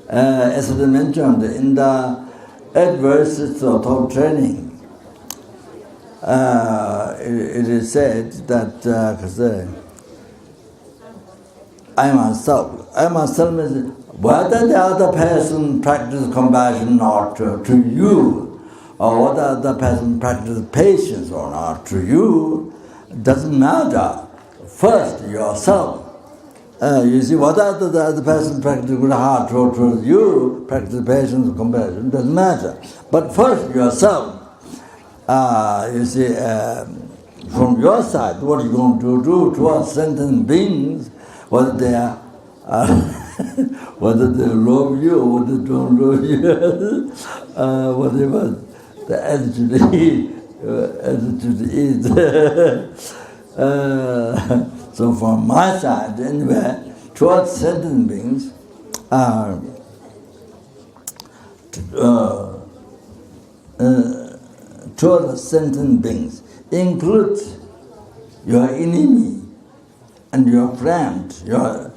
As I mentioned, in the adverse sort of training, it is said that I myself means whether the other person practices compassion or to you, or whether the other person practices patience or not to you, doesn't matter. First, yourself. You see, whether the other person practices good heart towards you, practice patience or compassion, doesn't matter. But first, yourself. You see, from your side, what are you going to do towards sentient beings, whether they are, whether they love you or whether they don't love you, whatever the attitude is. So from my side, anyway, towards sentient beings, towards sentient beings includes your enemy and your friend, your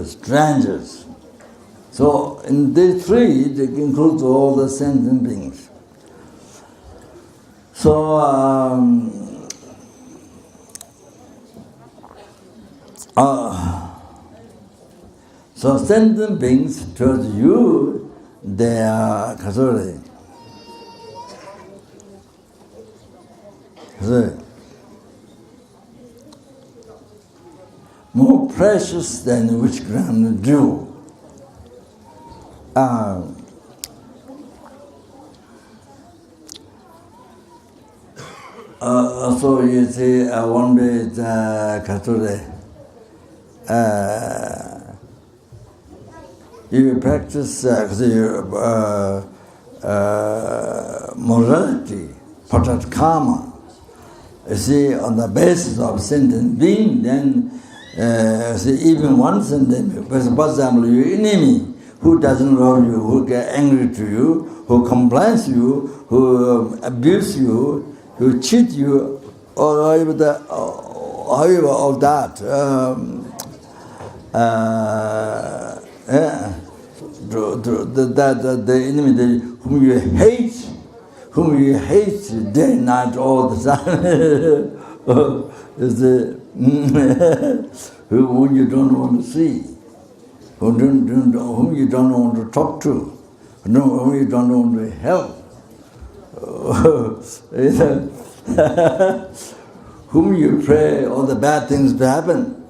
strangers. So in these three, it includes all the sentient beings. So so sentient beings towards you, they are more precious than witchcraft dew. So you see, one day you practice morality, protect karma. You see, on the basis of sentient being, then see, even one sentient being, for example, your enemy who doesn't love you, who gets angry to you, who complains you, who abuses you, who cheats you, or however all that. The enemy whom you hate day and night all the time, is whom you don't want to see, whom you don't want to talk to, whom you don't want to help, whom you pray all the bad things to happen.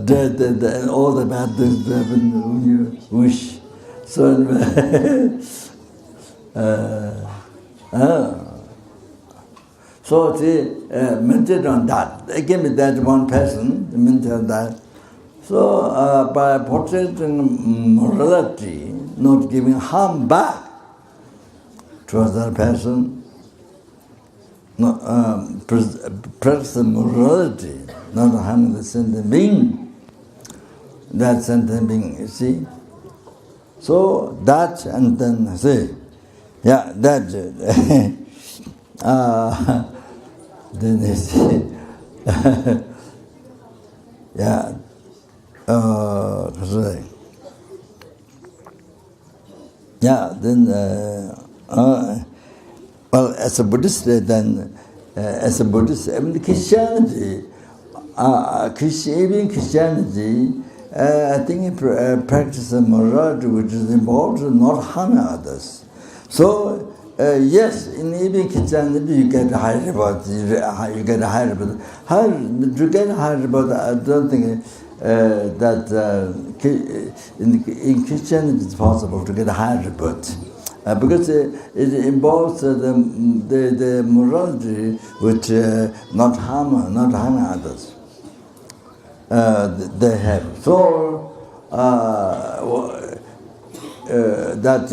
Death and all the bad things to happen when you wish. So so see, meditate on that. Again, with that one person, meditate on that. So by portraying morality, not giving harm back to other person, practice morality, not harming the sentient being. That sentient being, you see. So that, and then see, yeah, that. Then you see, yeah. Yeah. Then. Well, as a Buddhist, then, as a Buddhist, even Christianity, even Christianity, I think practice a morality which is involved in not harming others. So, yes, in even Christianity you get high reward. You get high reward. To get high reward, I don't think that in Christianity it's possible to get high reward. Because it involves the morality which not harm others. They have. So that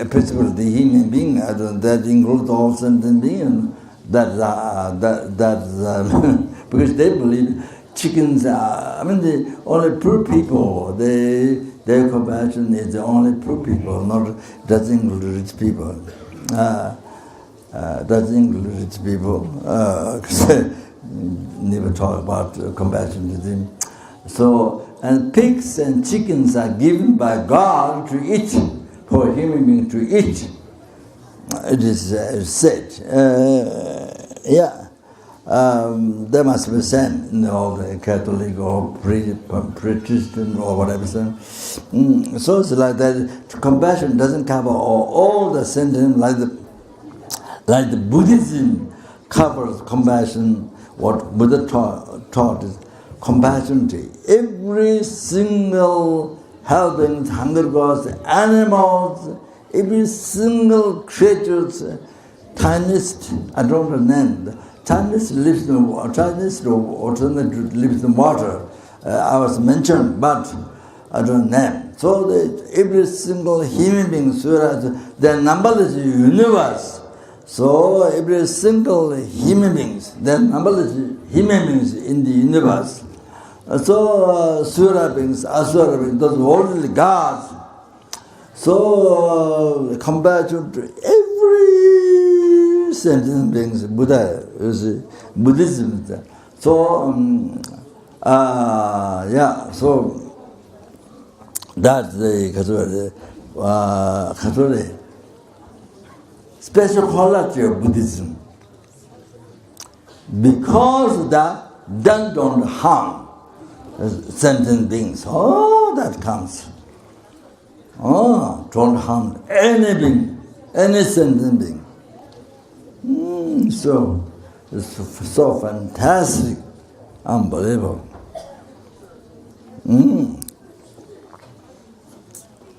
principle, the human being, that includes all sentient beings. Because they believe chickens are. The only poor people. Their compassion is the only poor people, not doesn't include rich people. doesn't include rich people. Never talk about compassion with him. So, and pigs and chickens are given by God to eat, for human being to eat. It is said. There must be sin in all the Catholic or Protestant or whatever. So it's like that. Compassion doesn't cover all the sentence like the Buddhism covers compassion. What Buddha taught is compassion to every single helping hunger gods, animals, every single creature's tiniest, I don't know the name, tiniest lives in water, tiniest lives in water. I was mentioned, but I don't know. So that every single human being, their numberless universe. So every single human beings, there are numberless human beings in the universe. So Sura beings, Asura beings, those worldly gods. So compared to every sentient beings, Buddha is Buddhism. So so that's the Katsuri. Special quality of Buddhism, because that don't harm sentient beings. That comes. Don't harm any being, any sentient being. So it's so fantastic, unbelievable.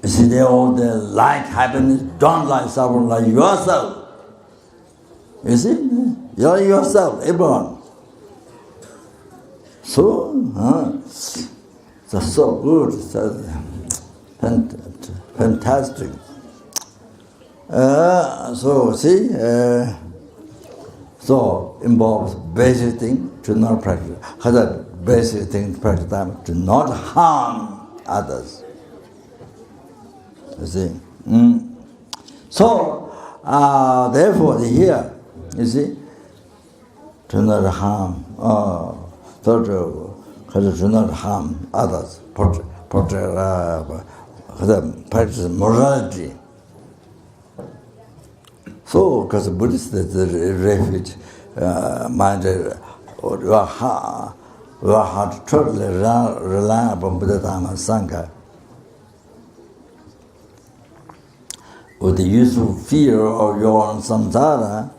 You see, they all like happiness, don't like suffering, like yourself. You see, you're yourself, everyone. So, so good, so fantastic. So see, so involves basic thing to not practice. Other basic thing to practice time to not harm others. You see. So, therefore, here, you see, to not harm, to not harm others, practice morality. So, because Buddhist is the refuge, minded, you are hard to totally rely upon Buddha Dhamma Sangha. With the useful fear of your own samsara,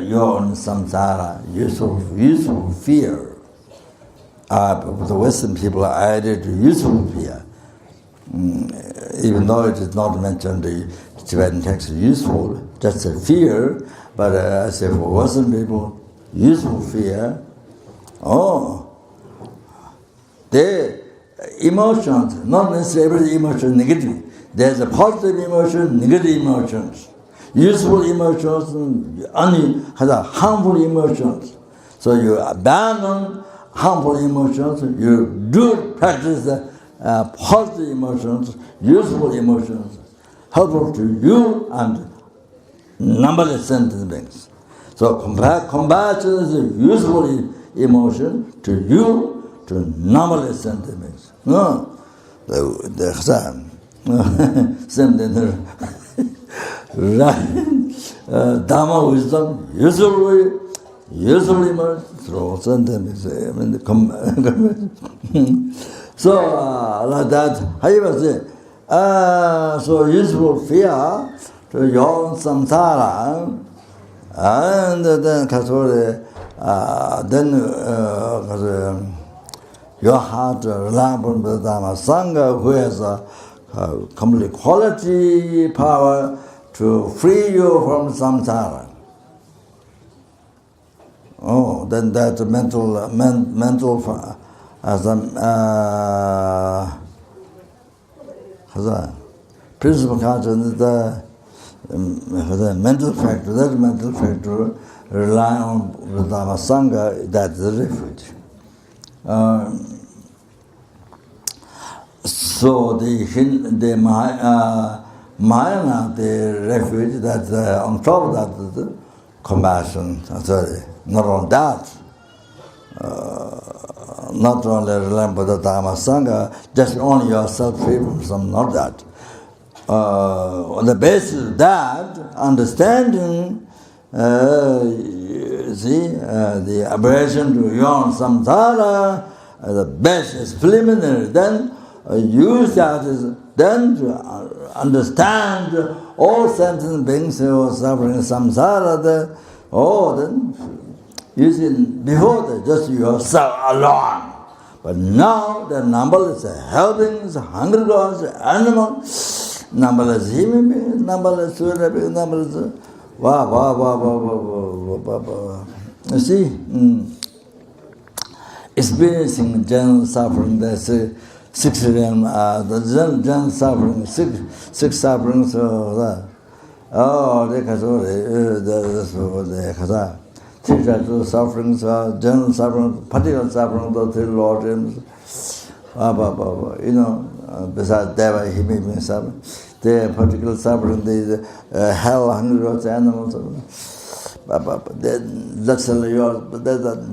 your own samsara, useful fear. The Western people are added to useful fear. Even though it is not mentioned in the Tibetan text, useful, just a fear, but I say for Western people, useful fear, they emotions, not necessarily every emotion negative. There's a positive emotion, negative emotions. Useful emotions, only harmful emotions. So you abandon harmful emotions, you do practice positive emotions, useful emotions, helpful to you and numberless sentient beings. So compassion is a useful emotion to you, to numberless sentient beings. Same thing. Dhamma wisdom, useful emotion, through sentient beings. So, like that, how you say? So useful fear to your own samsara, and then your heart reliable on the Dhamma Sangha, who has a complete quality power to free you from samsara. Then that mental as a principal consciousness, the mental factor, that mental factor rely on the Dhamma Sangha, that's the refuge. So the Mayana, the refuge, that on top of that, the compassion. Sorry, not on that. Not only remember the Dharma Sangha, just only yourself free from some, not that. On the basis of that, understanding, the aberration to yon samsara, the best is preliminary, then use that as, then to understand all sentient beings who are suffering samsara, then you see, before that, just yourself alone. But now the numberless helpings, hungry gods, animals, numberless human beings, numberless Surya beings, numberless. You see, experiencing general suffering, that's 6 realm, the general suffering, six sufferings, the sufferings, general suffering, particular suffering, the 3 Lord realms, besides Deva, he may be suffering. The particular suffering, the hell, hungry animals, that's yours.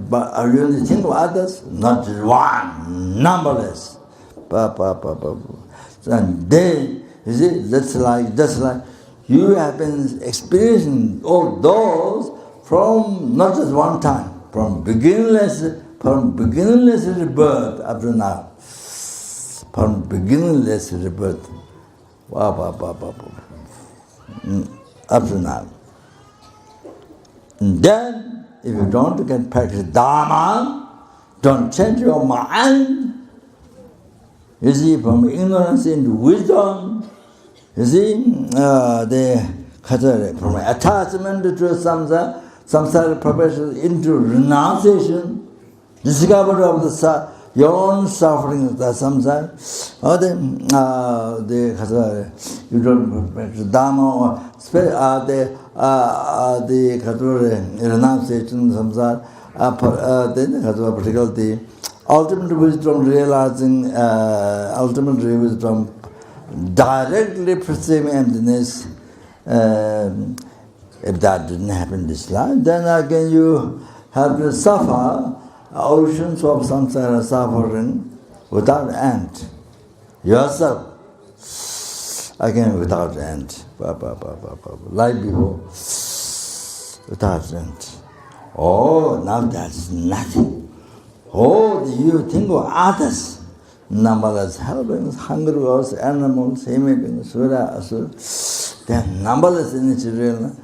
But are you only think of others? Not just one, numberless. And they, you see, that's like you have been experiencing all those from not just one time, from beginningless rebirth up to now. From beginningless rebirth. Up to now. And then, if you don't get practice Dharma, don't change your mind. You see, from ignorance into wisdom, you see, from attachment to samsara profession into renunciation, discovery of your own suffering, the samsara, or you don't practice Dharma, or the renunciation, samsara, then particularly the ultimate wisdom realizing, ultimate wisdom directly perceiving emptiness. If that didn't happen in this life, then again you have to suffer oceans of samsara suffering without end. Yourself, again without end. Like before, without end. Oh, now that's nothing. Oh, you think of others, numberless helpings, hungry gods, animals, human beings, Surya, Asura. They are numberless in its real.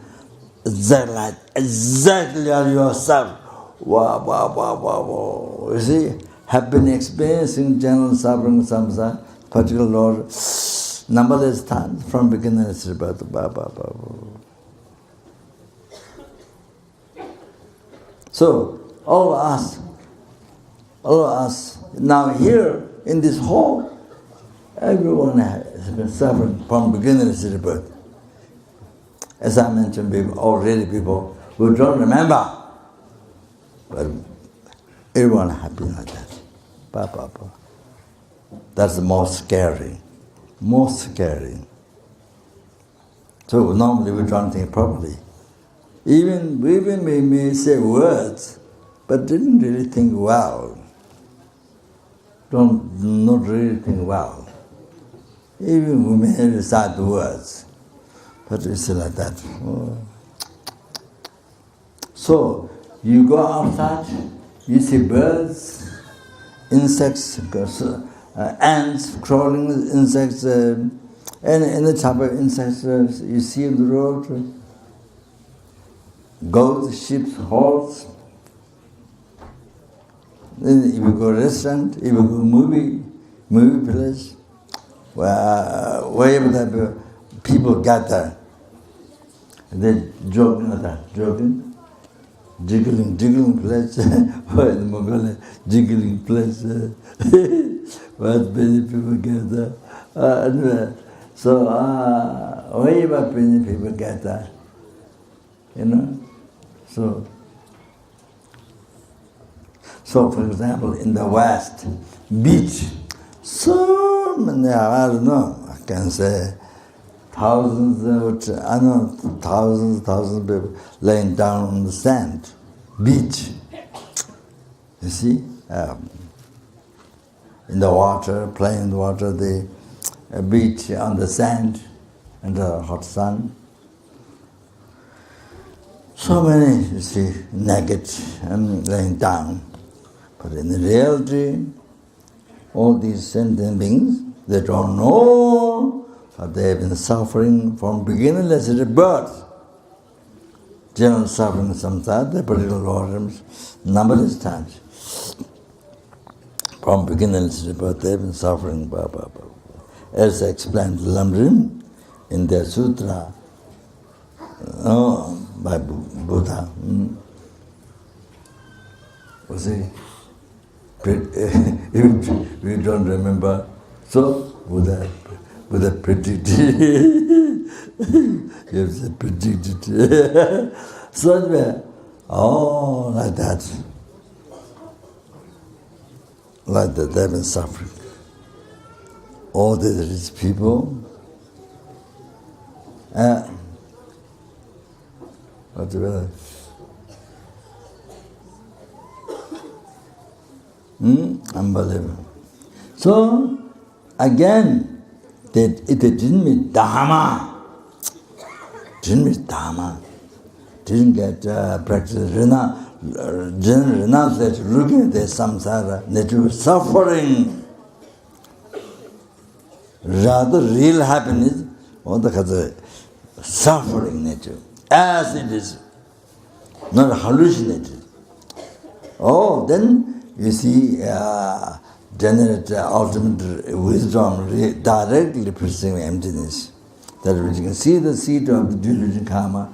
Exactly yourself. Wow. You see, have been experiencing general suffering, samsara, particular Lord, numberless times from beginning to birth. So, all of us, now here in this hall, everyone has been suffering from beginning to birth. As I mentioned already, people who don't remember, but everyone has been like that. That's the most scary. So normally we don't think properly. Even we may say words, but didn't really think well. Not really think well. Even we may recite the words, but it's like that. Oh. So you go outside, you see birds, insects, ants, crawling insects, any type of insects you see on the road, goats, sheep, horses. Then if you go to restaurant, if you go movie place, wherever the people gather, they joking, jiggling place, where in Mongolia, jiggling place, where many people gather. Anyway, so wherever many people gather, So, for example, in the West, beach, so many, I don't know, I can say thousands of people laying down on the sand, beach. You see, in the water, playing in the water, the beach on the sand, and the hot sun. So many, you see, naked and laying down. But in the reality, all these sentient beings, they don't know that they have been suffering from beginningless birth. General suffering samsara, the particular organs, numberless times. From beginningless birth, they have been suffering. As explained Lamrim in their sutra, by Buddha. Was he? If we don't remember, so Buddha predicted. He predicted. So like that. Like that, they've been suffering. All the rich people, what's the matter? Unbelievable. So, again, it didn't mean Dharma. Didn't get practice renunciation, looking at the samsara, nature suffering. Rather, real happiness, or the suffering nature, as it is, not hallucinated. Oh, then you see, generate ultimate wisdom directly perceiving emptiness. That which you can see the seed of the delusion karma,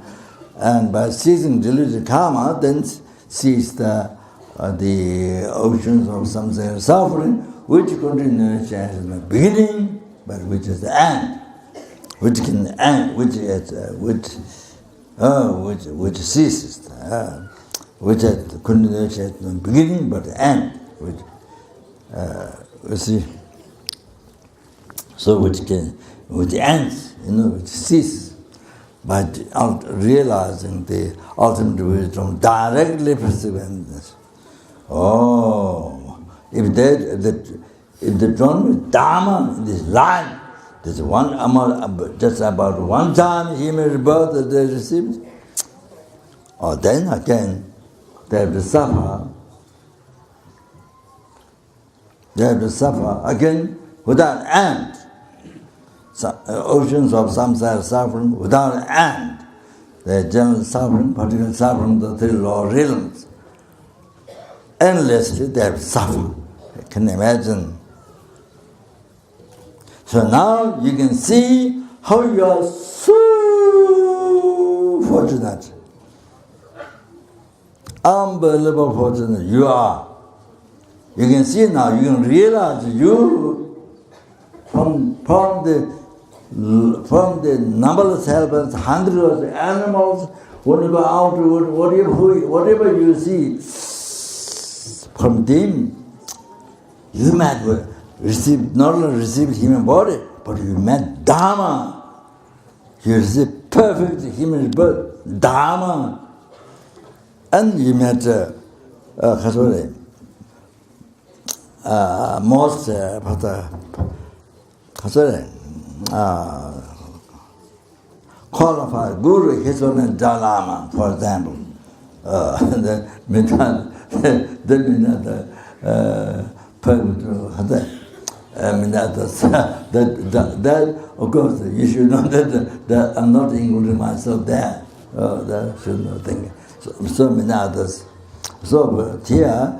and by seizing delusion karma, then sees the oceans of samsara suffering, which continues as the beginning, but which is the end, which can end, which ceases, which has the continuation at the beginning, but the end, which you see. So which ends, which ceases, by realizing the ultimate wisdom directly perceiving this. Oh, if they don't with Dharma in this life, there's one amount, just about one time human birth that they received, or then again they have to suffer. They have to suffer again without end. Oceans of samsara suffering without end. The general suffering, particular suffering, the three lower realms. Endlessly they have to suffer. You can imagine. So now you can see how you are so fortunate. Unbelievable fortunate you are. You can see now, you can realize you from the numberless helpers, hundreds of animals, when you go out, whatever you see, from them, you might receive, not only receive human body, but you met Dharma. You receive perfect human birth, Dharma. And you met most qualified Guru, Hizon Dalama, for example. That, of course, you should know that I'm not including myself there. That should not think. So many others. So here,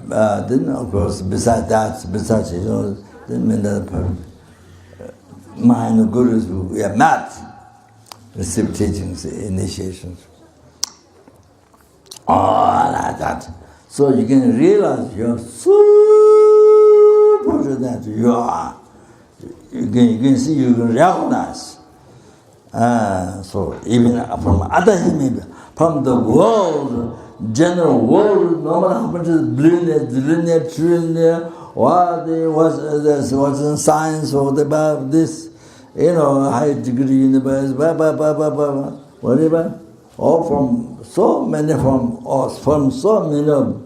then of course, besides then minor gurus we have met, receive teachings, initiations. All like that. So you can realize you're so fortunate you are. You can see, you can recognize. So even from other human, from the world, general world, normal happens is billionaire, trillionaire, what's in science or about this, high degree university, whatever, all from so many from so many of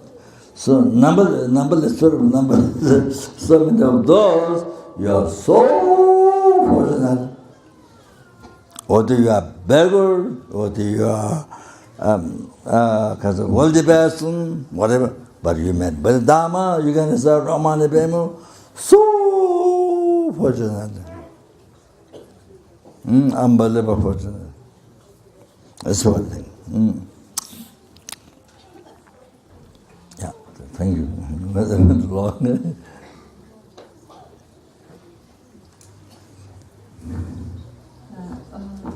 numberless so many of those, you are so fortunate. Whether you are beggar, whether you are worldly person, whatever, but you met Dharma, you can serve Ramana Bemu, so fortunate. Unbelievable fortunate. That's one thing. Yeah, thank you. Long.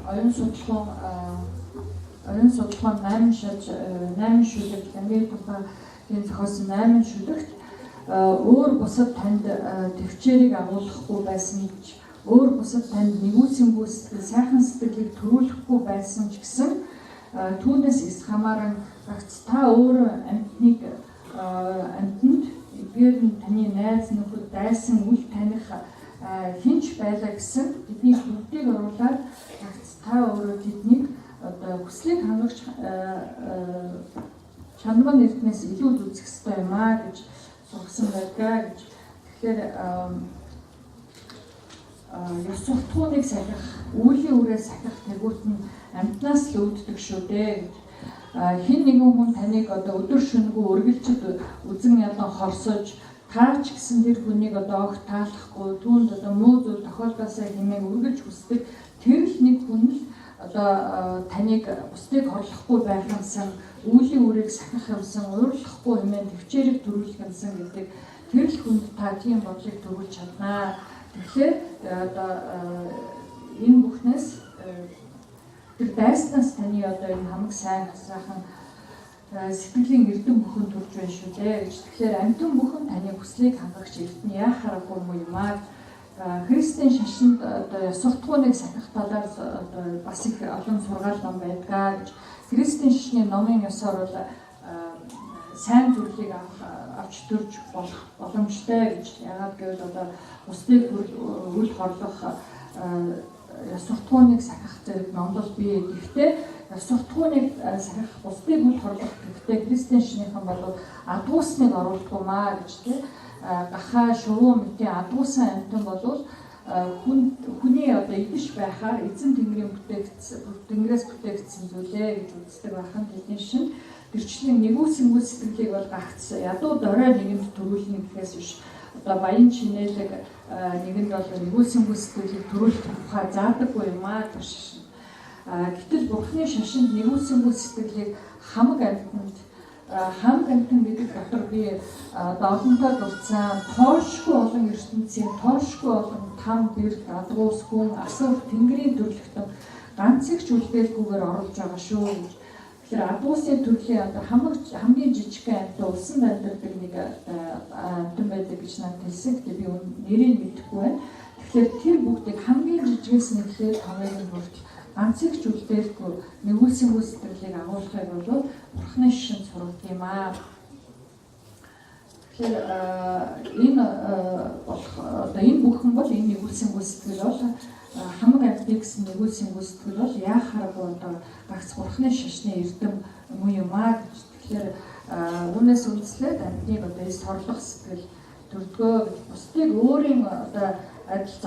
Оюун судалгаан 8 шүлэг Америк тухайн зохиосон 8 шүлэгт өөр бусад танд төвчээрийг агуулгахгүй байсан ч өөр бусад танд нэгүүлсэнгүй сэтгэл сайхан сэтгэлийг төрүүлэхгүй байсан ч гэсэн түүнээс эс хамааран гагц та өөрөө амьтанд эдгээр нь таны найз нөхөд дайсан үл таних хинч байлаа гэсэн бидний бүгдийг оруулаад гагц та өөрөө тэднийг хүслийг хангаж чанарын эрдэнэс илүү үзэх ёстой юм аа гэж сургасан байдаг гэж. Тэгэхээр ёс суртахууныг сахих, үүлийн үрээ сахих тэгүүт нь амьтнаас л үүддэг шүү дээ гэж. Хин нэгэн хүн таныг өдөр шөнөгүй үргэлжид үзэн ядан хорсож таач гэсэн тэр хүнийг огт таалахгүй түүнд муу зүйл тохиолдосоо хэмээн үргэлж хүсдэг тэр л нэг хүн л таныг бусдыг хорлохгүй байх юмсан, үүлийн үрийг сахих юмсан, уурлахгүй хэмээн төвчээрийг төрүүлэх юмсан гэдэг тэр л хүнд та тийм бодлыг төрүүлж чаднаа. Тэгэхээр энэ бүхнээс тэр дайснаас таны энэ хамаг сайн сайхан сэтгэлийн эрдэм бүхэн төрж байна шүү дээ гэж. Тэгэхээр амьтан бүхэн таны хүслийг хангагч эрдэнэ яахааргүй юм аа. Христийн шашинд ёс суртахууныг сахих талаар бас их олон сургаал ном байдгаа гэж. Христийн шашны номын ёсоор бол сайн зүйлийг авч төрж болох боломжтой гэж. Яагаад гэвэл бусдыг үл хорлох ёс суртахууныг сахих зэрэг номдол бий. Гэхдээ ёс суртахууныг сахих бусдыг үл хорлох гэхдээ христийн шашныхан бол адуусныг оруулдаггүй маа гэж тийм. Гахаа шувуу мэтийн адуусан амьтан болвол хүний идэж байхаар эзэн тэнгэрийн тэнгэрээс бүтээгдсэн зүйлээ гэж үздэг байхын тэдний шин тэрчлэн нэгүүлсэнгүй сэтгэлийг бол гагц ядуу дорой нэгэнд төрүүлнэ гэхээс биш баян чинэлэг нэгэнд бол нэгүүлсэнгүй сэтгэлийг төрүүлэх тухай заадаггүй юм аа тэр шашин. Гэтэл Бурхны шашинд нэгүүлсэнгүй сэтгэлийг хамаг амьтан гэдэг дотор би одонтой дурдсан тоошгүй олон ертөнцийн тоошгүй олон там бэр дадгуус хүн асуух тэнгэрийн төрлөختөн ганцыг ч үлдээлгүйгээр оруулж байгаа шүү гэж. Тэгэхээр адуусын төрлийн хамгийн жижиг амьтан улсан амьдардаг нэг амьтан байдаг гэж надад хэлсэн. Тэгээ би нэрийг мэдэхгүй байна. Тэгэхээр тэр бүгдийг хамгийн жижигээс нэхлээд хамгийн хүртэл ганцыг ч үлдээлгүй нэгүүлсэнгүй сэтгэлийг агуулгыг бол Бурхны шашин сургадаг юм аа. Тэгэхээр энэ бүхэн бол энэ нэгүүлсэнгүй сэтгэл бол хамаг амьтны гэсэн нэгүүлсэнгүй сэтгэл бол яахааргүй гагц Бурхны шашны эрдэм юм аа гэж. Тэгэхээр үүнээс үндэслээд амьтныг эс хорлох сэтгэл төрдгөө гэж бусдыг өөрийн адил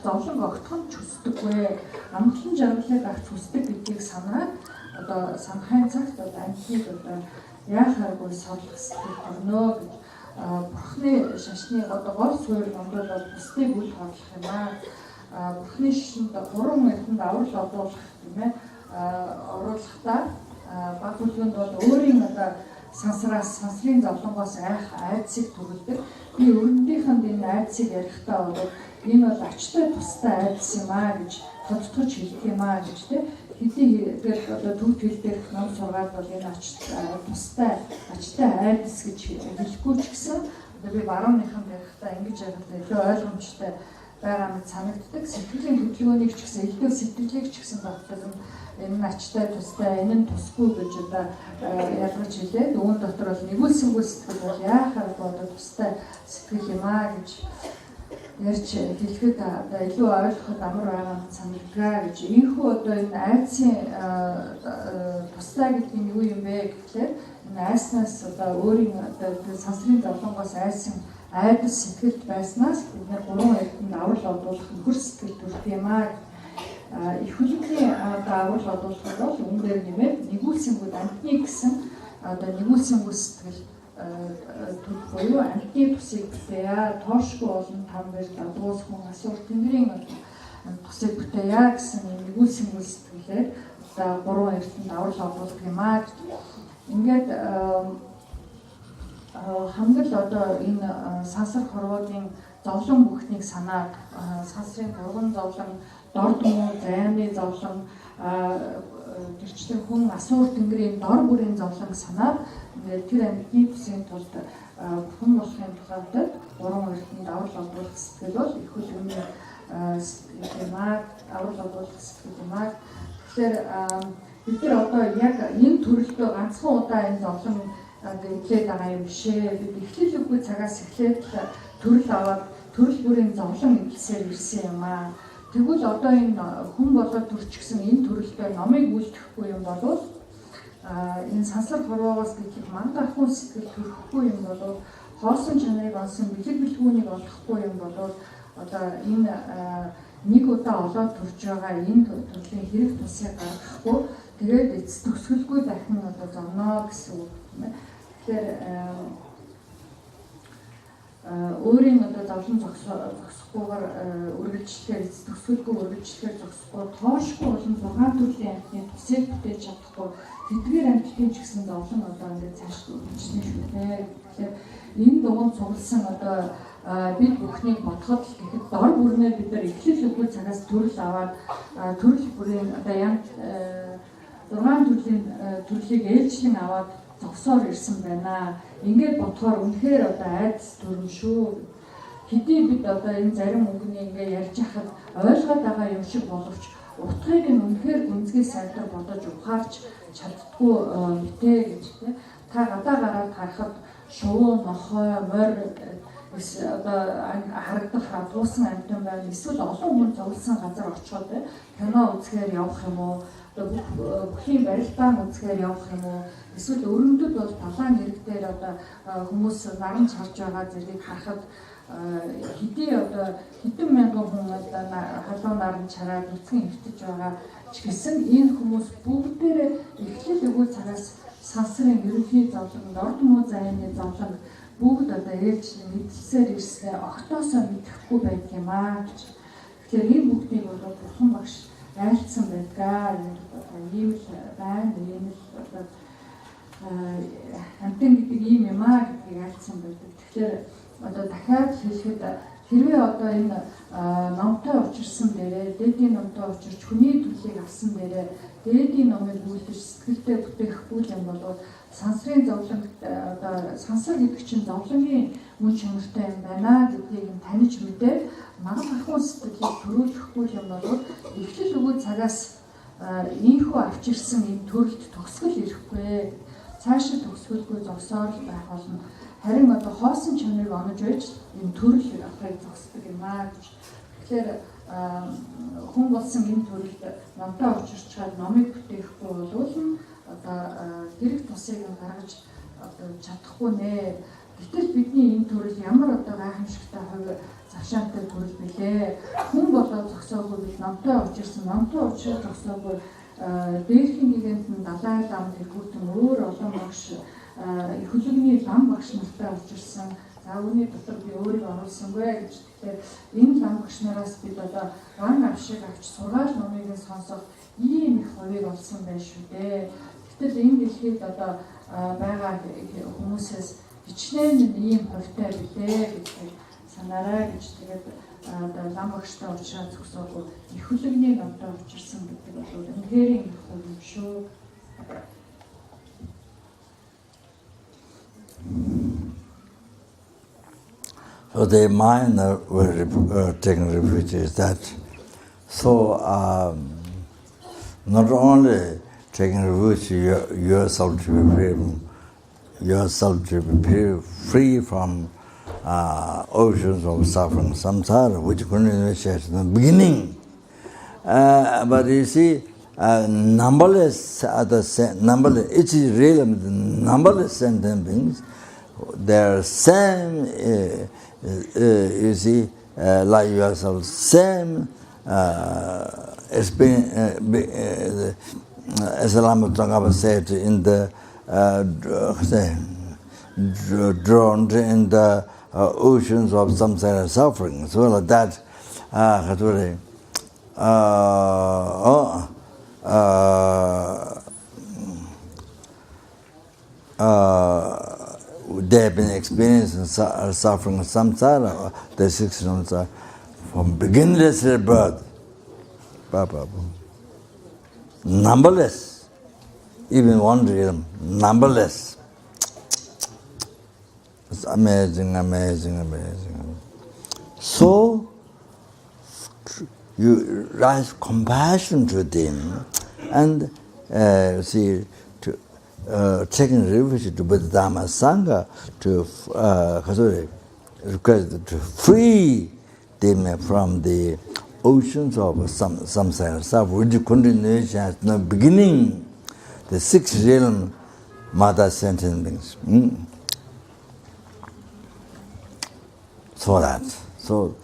зовлон огтхон ч хүсдэггүй. Амгалан жаргалыг авч хүсдэг гэдгийг санаад санахын цагт амьтныг яахааргүй сорлох сэтгэл төрнө гэж. Бурхны шашны гол суурь номдол бол бусдыг үл хорлох юм аа. Бурхны шашинд 3 эрдэнд аврал оруулах тийм ээ. Оруулахдаа баг бүлгэнд бол өөрийн сансрын зовлонгоос айдсыг төрүүлдэг. Би өрнөдийнхэнд энэ айдсыг ярихдаа бол энэ бол ачтай тустай айдс юм аа гэж тодтогч хэлдэг юм аа гэж тийм. Хэдий төвд хэл дээрх ном сургаад бол энэ тустай ачтай айдс гэж хэлэхгүй ч гэсэн би барууныхан ярихдаа ингэж ярихдаа илүү ойлгомжтой байгаа мэт санагддаг. Сэтгэлийн хөдөлгөөнийг ч гэсэн илүү сэтгэлийг ч гэсэн багтдаг. Энэ нь ачтай тустай, энэ нь тусгүй гэж ялгаж хэлээд үүн дотор бол нэгүүлсэнгүй сэтгэл бол яахаар тустай сэтгэл юм аа гэж ярьж хэлэхэд одоо илүү ойлгоход амар байгаа нь санагдгаа гэж. Ийхүү одоо энэ айдсын тусдаа гэдэг нь юу юм бэ гэхлээр энэ айснаас одоо өөрийн одоо сансрын зовлонгоос айдас сэтгэлд байснаас бид нэр гурван эрдэнд аврал одуулах нөхөр сэтгэл төрөх юм аа. Их хүлэгний аврал одуулах бол үүнээр нэмээд нэгүүлсэнгүүд амтны гэсэн одоо нэгүүлсэнгүү сэтгэл буюу амтны тусыг бүтээя, тоошгүй олон тамбар дадуус хүн асуур тэнгэрийн тусыг бүтээя гэсэн нэгүүлсэнгүү сэтгэлээр одоо гурван эрдэнд аврал одуулах юм аа. Ингээд хангал одоо энэ сансар хорвоодын зовлон бүхнийг санаад сансрын дурган зовлон, дор дмуу, зайны зовлон, гэрчлэн хүн асуур тэнгэрийн дор бүрийн зовлон санаад ингээд тэр амьтны төсийн тулд хүн болохын тулд гурван эрдэнд аврал одуулах сэтгэл бол их үлгэрний сэтгэл юм аа, аврал одуулах сэтгэл юм аа. Тэгэхээр бид нар одоо яг энэ төрөлдөө ганцхан удаа энэ зовлон эхлээд байгаа юм бишээ. Бид эхлэл үгүй цагаас эхлээд төрөл аваад төрөл бүрийн зовлон эвлсээр ирсэн юм аа. Тэгвэл одоо энэ хүн болоод төрчихсөн энэ төрөлдөө номыг үйлдэхгүй юм бол энэ сансар хорвоогоос гэхэд мангар хүн сэтгэл төрөхгүй юм бол хоосон чанарыг олсон бэлэг бэлгүүнийг олохгүй юм бол одоо энэ нэг удаа олоод төрж байгаа энэ төрлийн хэрэг тусыг гаргахгүй тэгээд эцэс төгсгөлгүй дахин одоо зовноо гэсэн үг юм байна. Тэгэхээр өөрийн одоо зовлон зогсохгүйгээр үргэлжлэхээр эцэс төгсгөлгүй үргэлжлэхээр зогсохгүй тоошгүй болон 6 төрлийн амьтны тусыг бүтээж чадахгүй тэдгээр амьтдын ч гэсэн зовлон одоо ингээд цааш үргэлжлэнэ шүү дээ. Тэгэхээр энэ дугуйн цугласан одоо бид бүхнийг бодоход л гэхэд дор бүрнээ бид нар эхлэл үгүй цагаас төрөл аваад төрөл бүрийн одоо янз 6 төрлийн төрлийг ээлжлэн аваад зогсоор ирсэн байна. Ингээд бодохоор үнэхээр одоо айдас төрөн шүү. Хэдий бид одоо энэ зарим үгний ингээд ярьж хахад ойлгоод байгаа юм шиг боловч утгыг нь үнэхээр гүнзгий сайдар бодож ухаарч чаддгүй мэтэ гэж тийм. Та гадаа гараад харахад шувуу, нохой, морь одоо харагдах дуусан амьтан байна. Эсвэл олон хүн зовлсон газар очиод кино үзэхээр явах юм уу? Бүхний барилдаан үзэхээр явах юм уу? Эсвэл өрөндөд бол талаан ирэг дээр одоо хүмүүс наран чарж байгаа зэргийг харахад хэдэн мянган хүн одоо халуун наран чараад нүцгэн хөвтөж байгаа ч гэсэн энэ хүмүүс бүгдээрээ эхлэл үгүй цагаас сансрын ерөнхий зовлон, дор дмуу зайны зовлон бүгд одоо ээлжлэн мэдсээр ирснээр огтоосоо мэдэхгүй байдаг юм аа гэж. Тэгэхээр энэ бүгдийг бол бурхан багш айлцсан байдгаа. Ийм л байна, ийм л одоо амтэн гэдэг ийм юм аа гэдгийг айлцсан байдаг. Тэгэхээр одоо дахиад хэлэхэд хэрвээ одоо энэ номтой учирсан дээрээ дээдийн номтой учирч хүний төлийг авсан дээрээ дээдийн номыг үйлдэж сэтгэлдээ бүтээхгүй юм бол сансрын зовлон одоо сансар гэдэг чинь зовлонгийн үн чанартай юм байна гэдгийг таних мэдээд мангар ахуйн сэтгэлийг төрүүлэхгүй юм бол эхлэл үгүй цагаас ийхүү авч ирсэн энэ төрөлд төгсгөл ирэхгүй. Цаашаа төгсгөлгүй зогсоор л байх болно. Харин одоо хоосон чанарыг онож байж энэ төрөл ахыг зогсдог юм аа гэж. Тэгэхээр хүн болсон энэ төрөлд номтой учирчаад номыг бүтээхгүй болвол одоо хэрэг тусыг гаргаж одоо чадахгүй нэ. Гэтэл бидний энэ төрөл ямар одоо гайхамшигтай хувь завшаантай төрөл билээ. Хүн болоод зогсоогүй бид номтой учирсан, номтой учраад зогсоогүй дээрхийн нэгэнд нь далай лам тэргүүтэн өөр олон багш их хөлөгний лам багш нартай учирсан. За үүний дотор би өөрийг оруулсангүй гэж. Тэгэхээр энэ лам багш нараас бид одоо ган авшиг авч сургаал номыг сонсох ийм их хувийг олсон байх шүү дээ. Гэтэл энэ дэлхийд одоо байгаа хүмүүсээс хичнээн ийм хувьтай билээ гэдэг санаарай гэж. Тэгээд одоо лам багштай уулзаад зогсоогүй их хөлөгний номтой учирсан гэдэг бол үнэхээр их хувь юм шүү. So the minor were taking refuge is that. So not only taking refuge yourself to be free from oceans of suffering, samsara, which continues at the beginning. But you see, numberless each realm, numberless sentient beings, their same, you see, like yourself, same experience, as Lama Tsongkhapa said in the drowned in the oceans of samsara suffering. So like that, they have been experiencing suffering samsara, the 6 realms are from beginningless birth. Numberless, even one realm, numberless. It's amazing, amazing, amazing. So, you rise compassion to them and see, to taking refuge to Buddha Sangha to request to free them from the oceans of samsara suffering, which continuation at the beginning, the 6 realm mother sentient beings. So that, so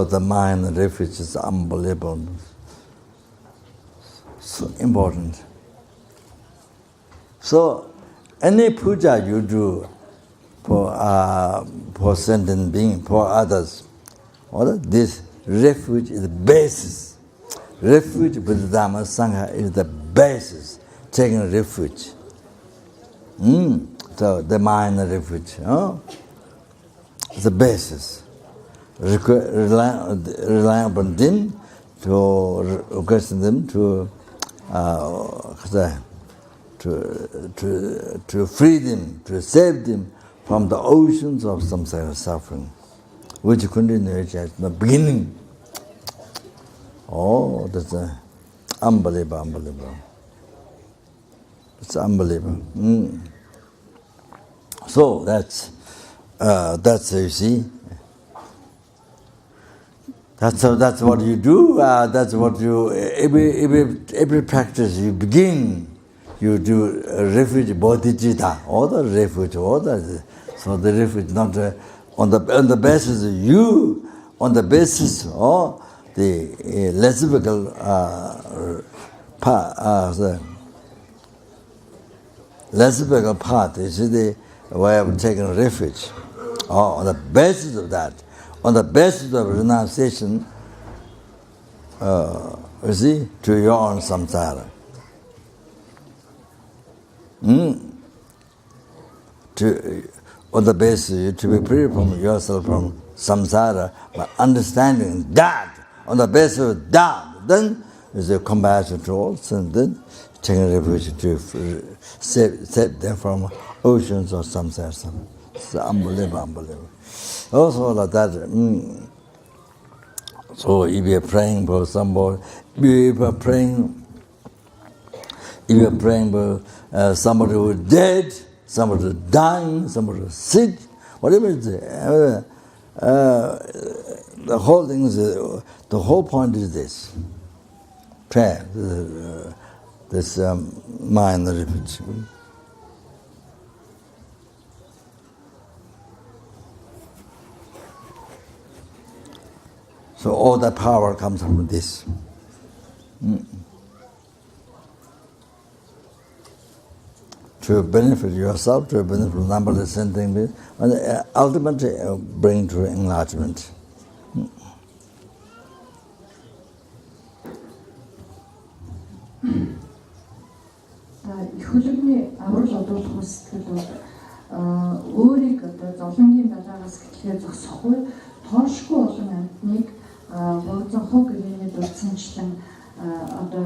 the mind refuge is unbelievable, so important. So any puja you do for sentient being, for others, this refuge is the basis. Refuge with the Dhamma Sangha is the basis, taking refuge. So the mind refuge, is the basis. Rely upon them to request them to free them, to save them from the oceans of samsara suffering, which continues at the beginning. Oh, that's unbelievable, unbelievable. It's unbelievable. So that's you see. That's what you do. That's what you every practice you begin. You do refuge bodhicitta, or the refuge, or the so the refuge not on the basis of you, on the basis of the lesbical lesbical path. You see the way of taking refuge. On the basis of that, on the basis of renunciation, you see, to your own samsara. On the basis to be free from yourself from samsara, by understanding that, on the basis of that, then is a compassion to all, and then taking refuge to save them from oceans of samsara. It's unbelievable, unbelievable. Also like that. So if you are praying for somebody, if you are praying for somebody who is dead, somebody who is dying, somebody who is sick, whatever it is, the whole thing is, the whole point is this: prayer, this mind refuge. So all the power comes from this. To benefit yourself, to benefit numberless sentient beings, and ultimately bring to enlargement. Ихүлэгний аврал одуулах сэтгэл бол өөрийг одоо зовлонгийн далаагаас гэтлээ зогсохгүй тоошгүй олон амьтныг богцохоо гэвний дурдсанчлан одоо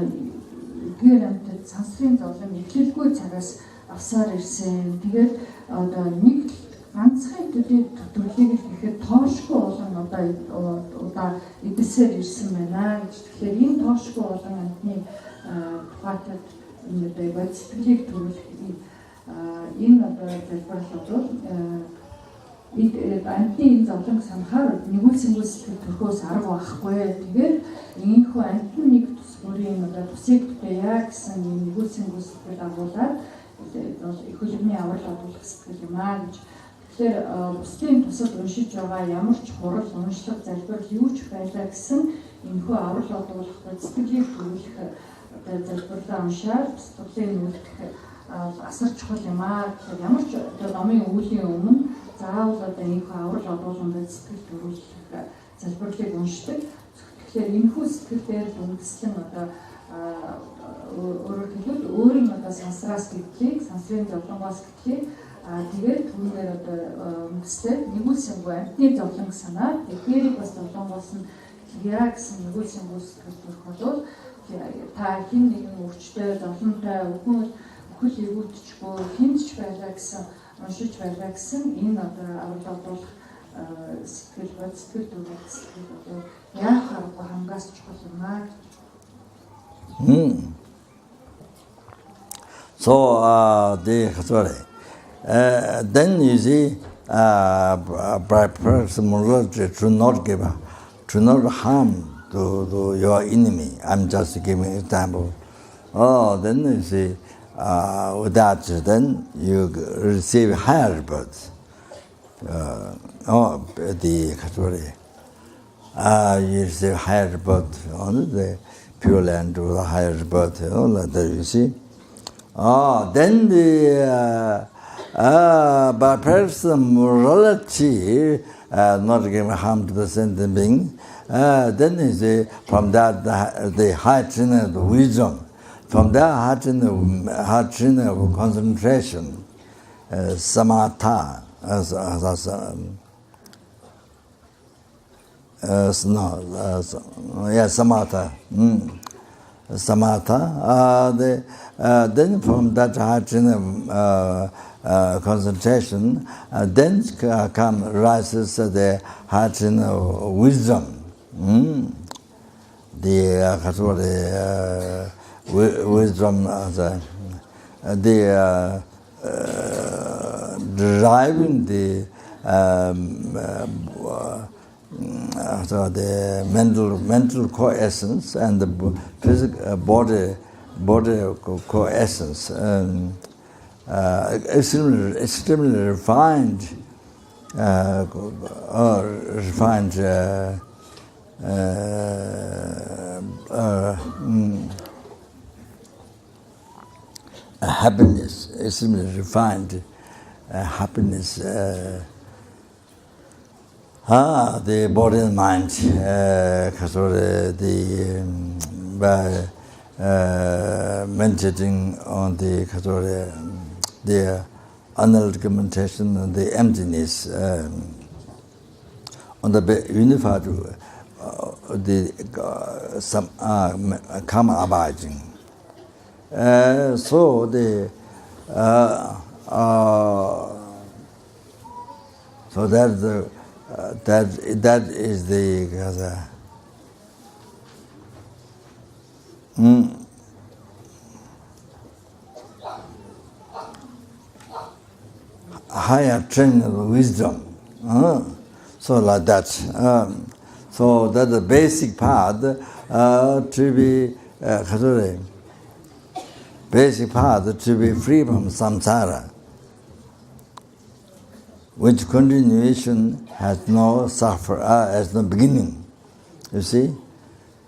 гэр амьтад сансрын зовлон эхлэлгүй цагаас авсаар ирсэн. Тэгээд одоо нэг ганцхан төдий төрлийг л гэхэд тоошгүй олон одоо удаа эдэлсээр ирсэн байна гэж. Тэгэхээр энэ тоошгүй олон амьтны тухайд энэ одоо сэтгэлийг төрүүлэх энэ одоо залбирал бол Антны зовлон самхаар нэгүүлсэнгүй сэтгэл төрхөөс арга байхгүй. Тэгээд ийхүү антны нэг тус бүрийн одоо тусыг бүтээ яа гэсэн нэгүүлсэнгүй сэтгэл агуулаад их хөлбөмбөний аврал одуулах сэтгэл юм аа гэж. Тэгэхээр бусдын тусад уншиж байгаа ямар ч хурал уншлах залбирал юу ч байлаа гэсэн энэхүү аврал одуулах сэтгэлийг төрүүлэх одоо залбирлаа уншаад сэтгэлийн нүүлгэх асар чухал юм аа. Тэгэхээр ямар ч одоо номын өвлийн өмнө заавал одоо энэхүү аврал одуулганд сэтгэл төрүүлэх залбирлыг уншдаг. Тэгэхээр энэхүү сэтгэлээр үндэслэн одоо өөрөөр хэлбэл өөрийн одоо сансраас гэдгийг, сансрын зовлонгоос гэдгийг тэгээд түүнээр одоо үндэслээд нэгүүлсэнгүй амтны зовлонг санаад тэрийг бас зовлонгоос нь яа гэсэн нэгүүлсэнгүй сэтгэл төрөх болов та хин нэгэн өвчтэй зовлонтой өхөл эвүүдчихгүй хинч байлаа гэсэн уншиж байлаа гэсэн энэ одоо аврал одуулах сэтгэл бод сэтгэл төрөх сэтгэл одоо яах аргагүй хамгаас чухал юм аа. So then you see, personality should not harm to your enemy. I'm just giving an example. Then you see, with that, then you receive higher birth. You receive higher birth on the Pure Land to the higher birth. Like that, you see. Then the by person morality not giving harm to the sentient being. Then you see from that the high train of wisdom, from that high train of concentration, samatha, samatha. Samatha. Then from that high train of concentration, then rises the high train of wisdom. The wisdom, deriving the mental core-essence and the physical body core-essence, extremely refined, happiness, extremely refined happiness. The body and mind, by meditating on the analytical meditation and the emptiness, on the unified, some karma abiding. So the so that's the that is the higher training of wisdom. So like that. So that's the basic part to be basic part to be free from samsara, which continuation has no has no beginning. You see,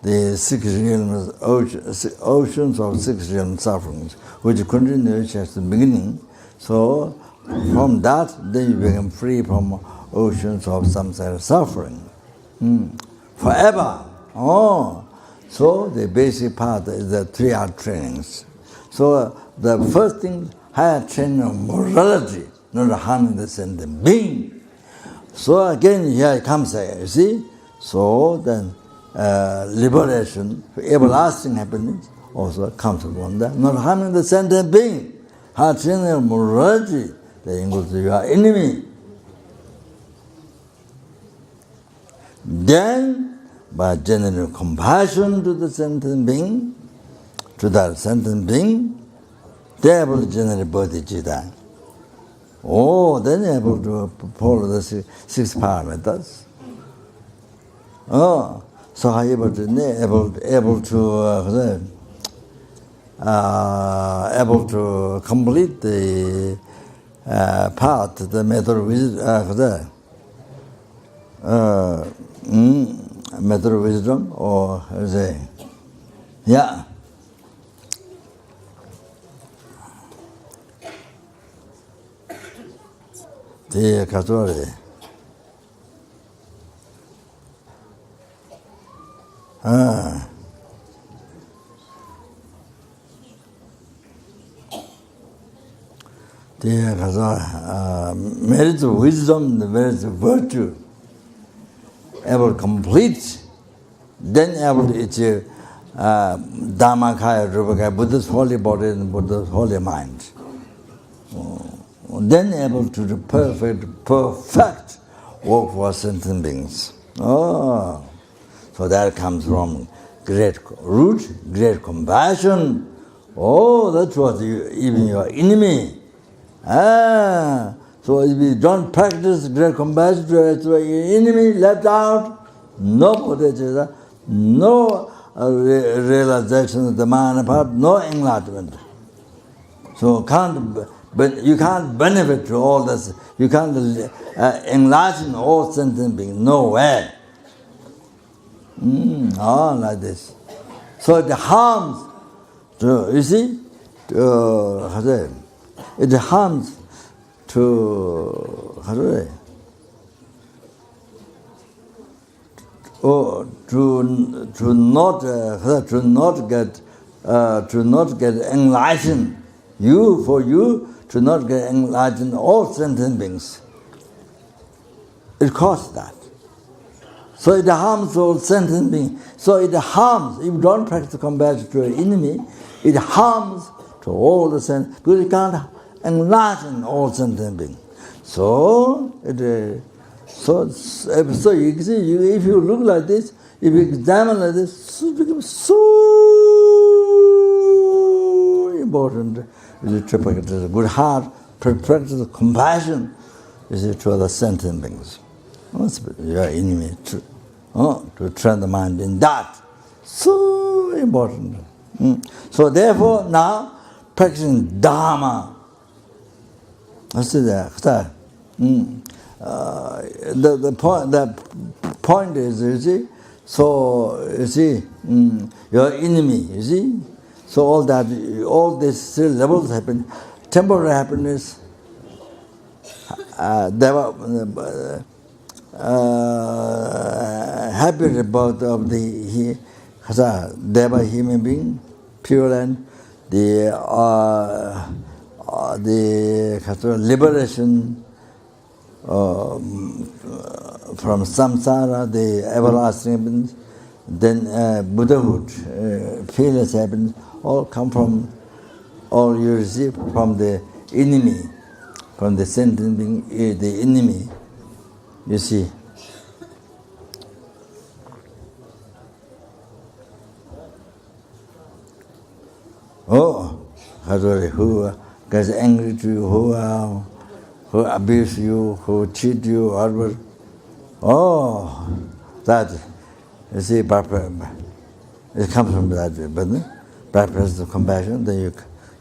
the six realms, oceans of six realm sufferings, which continuation has no beginning. So from that, then you become free from oceans of samsara suffering forever. So the basic part is the 3 art trainings. So the first thing, higher training of morality, not harming the sentient being. So again here it comes, you see. So then liberation, everlasting happiness also comes from that, not harming the sentient being. Higher training of morality, that includes your enemy. Then, by genuine compassion to the sentient being, they will generate bodhicitta. Oh, then able to follow the six parameters. Oh, so how able to able to complete the path, the method of method of wisdom, or say, yeah. The Katori. Merit of wisdom, the merit of virtue, able to complete, then able to achieve Dharmakaya, Rupakaya, Buddha's holy body and Buddha's holy mind. Then able to do perfect work for sentient beings. Oh, so that comes from great root, great compassion. Oh, that's what even your enemy. So if you don't practice great compassion to your enemy, left out, no bodhicitta, no realization of the mind part, no enlightenment. So you can't benefit to all this. You can't enlighten all sentient beings. No way. Like this. So it harms. You see, it harms to not get enlightened. For you to not get enlightened all sentient beings. It costs that. So it harms all sentient beings. So it harms, if you don't practice compassion to your enemy, it harms to all the sentient, because you can't enlighten all sentient beings. So you can see, if you look like this, if you examine like this, it becomes so important. Is a good heart, practice compassion, is it to other sentient beings. Your enemy to train the mind in that. So important. So therefore now practicing Dharma. I see that. The point is, you see, so you see, your enemy, you see. So all these three levels happen. Temporary happiness, happy about of the Deva human being, pure and the liberation from samsara, the everlasting happiness, then Buddhahood, fearless happiness, all come from, all you receive from the enemy, from the sentient being, the enemy, you see. Who gets angry to you, who abuse you, who cheat you, whatever. That, you see, it comes from that, but by practice of compassion, then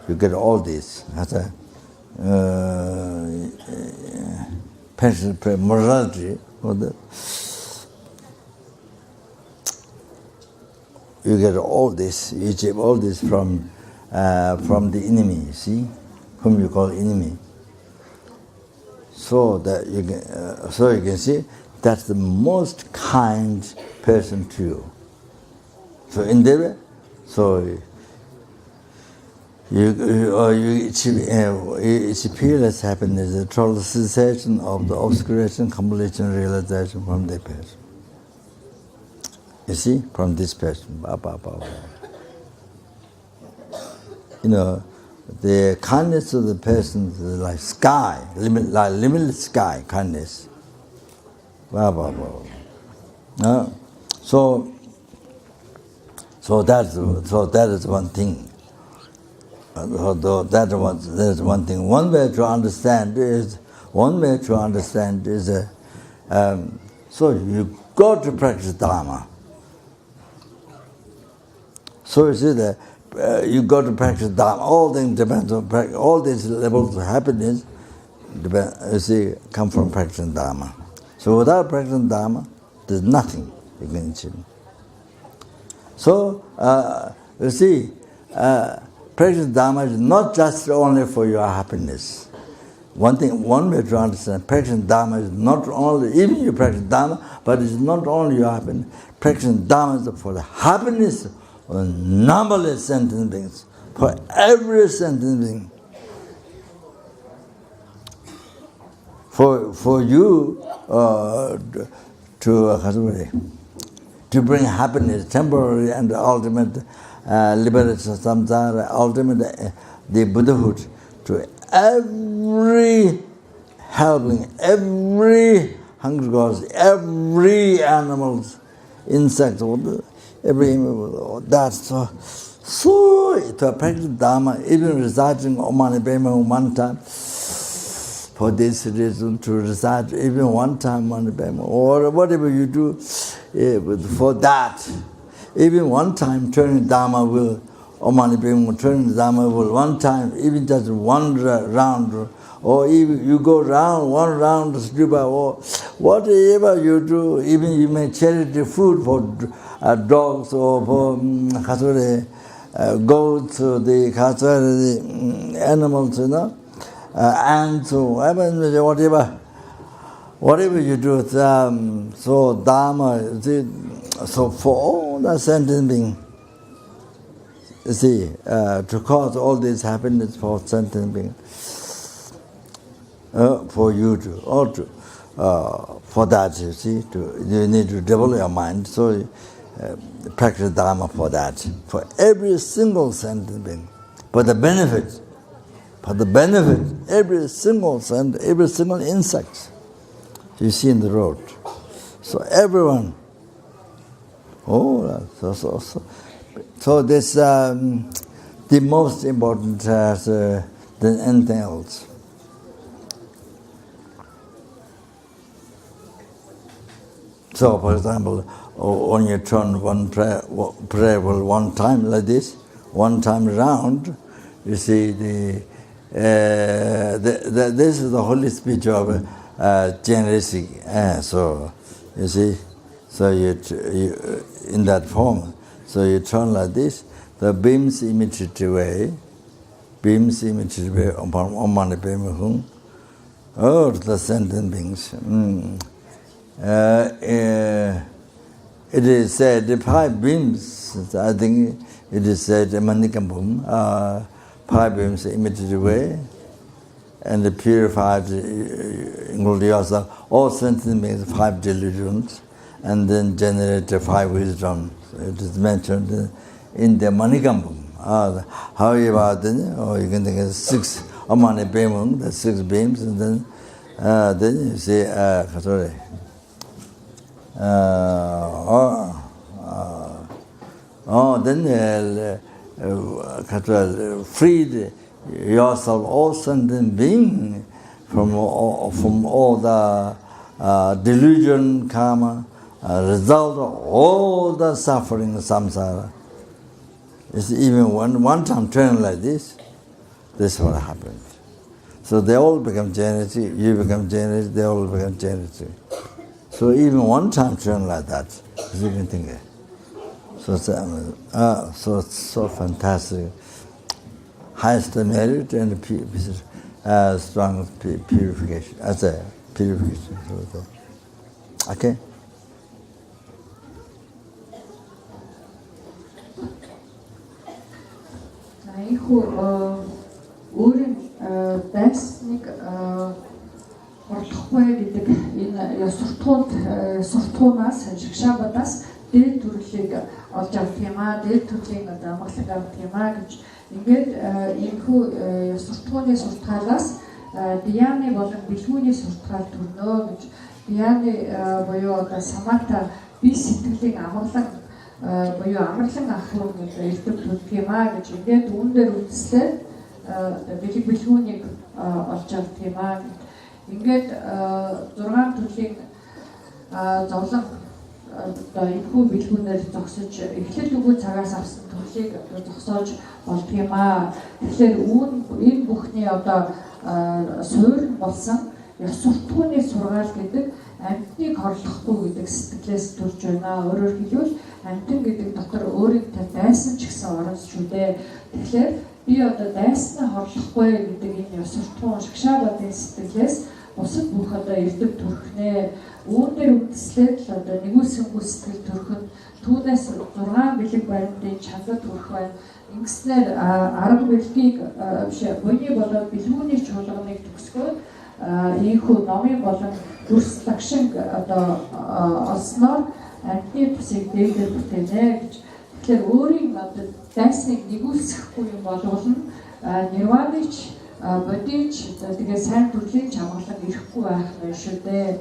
you get all this. Morality, you get all this, you achieve all this from the enemy, you see, whom you call enemy. So that you can see that's the most kind person to you. So in that way, so you achieve peerless happiness, the total cessation of the obscuration, completion, realization from the person. You see, from this person. You know, the kindness of the person is like sky, like limitless sky, kindness. So that is one thing. That's one thing. One way to understand is so you got to practice Dharma. So you see that you got to practice Dharma. All things depend on practice. All these levels of happiness come from practicing Dharma. So without practicing Dharma, there's nothing you can achieve. So practicing Dharma is not just only for your happiness. One way to understand, practicing Dharma is not only, even you practice Dharma, but it's not only your happiness. Practicing Dharma is for the happiness of numberless sentient beings, for every sentient being. For you to bring happiness, temporary and ultimate liberation, samsara, ultimate the Buddhahood to every helping, every hungry gods, every animals, insects, every that's so to practice Dharma, even reciting Om Mani Padme Hum one time. For this reason, to recite even one time Mani Padme, or whatever you do, for that, even one time turning Dharma will, Om Mani Padme, turning Dharma will one time, even just one round, or even you go one round Shedrup, or whatever you do, even you may charity food for dogs or for goats, or the animals, and so whatever you do, so Dharma, so for all the sentient being, to cause all this happiness for sentient being, for you to, for that, you need to develop your mind, so practice Dharma for that, for every single sentient being, for the benefit, every single insect you see in the road. So everyone, so this the most important than anything else. So, for example, when you turn one prayer will one time like this, one time around, you see this is the holy speech of Chenrezig. So you see, so you in that form, so you turn like this. The beams immediately way, upon Om Mani Padme Hum. Oh, the sentient beings. It is said the 5 beams. I think it is said Manikambum. 5 beams immediately way, and the purified, including yourself, all sentient beings, 5 delusions, and then generate 5 wisdom. It is mentioned in the Manikambum. However, then, or you can think of 6 Om Mani Padme Hum, the 6 beams, and then you say, then freed yourself, all sentient being, from all the delusion, karma, result of all the suffering, samsara. It's even one time turn like this is what happened. So they all become Chenrezig, you become Chenrezig, they all become Chenrezig. So even one time turn like that, as you can think of. So fantastic. Highest merit and strongest purification, as a purification. Okay? Орлохгүй гэдэг энэ суртахуунаас шигшаабадаас дээд төрлийг олж авах юм аа, дээд төрлийн амгалан авах юм аа гэж ингээд энэхүү суртахууны суртахаалаас дьяны болон бэлгүүний суртахаал төрнө гэж дьяны буюу самата би сэтгэлийн амгалан буюу амарлан ахуйг эрдэм төрөх юм аа гэж ингээд үүн дээр үзлээ бэлэг бэлгүүнийг олж авдаг юм аа. Ингээд 6 төрлийн зовлон одоо энэхүү бэлгүүнээр зогсож эхлэл үгүй цагаас авсан төрлийг зогсоож болдог юм аа. Тэгэхээр энэ бүхний одоо суурь болсон ёс суртахууны сургаал гэдэг амьтныг хорлохгүй гэдэг сэтгэлээс төрж байна. Өөрөөр хэлбэл амьтан гэдэг дотор өөрийнхөө дайсан ч гэсэн орон шүү дээ. Тэгэхээр би одоо дайснаа хорлохгүй гэдэг энэ ёс суртахуун шагшаабадын сэтгэлээс бусад бүх одоо эрдэм төрхнээ үүнээр үтслээд л одоо нэгүсэнгүй сэтгэл төрөхөд түүнээс 6 бэлэг баримтын чадвар төрөх байна. Ингэснээр арга бэлгийг биш буйны болоод бэлгүүний чуулганыг төгсгөөд ийхүү номын болон дүрс лагшинг одоо олсноор амьтны бүсийг дээгдэр бүтээнэ гэж. Тэгэхээр өөрийн одоо дайсныг нэгүүлсэхгүй юм болгоно нирваныч бодич тэгээ сайн төрлийн чамглан ирэхгүй байх нь шүү дээ.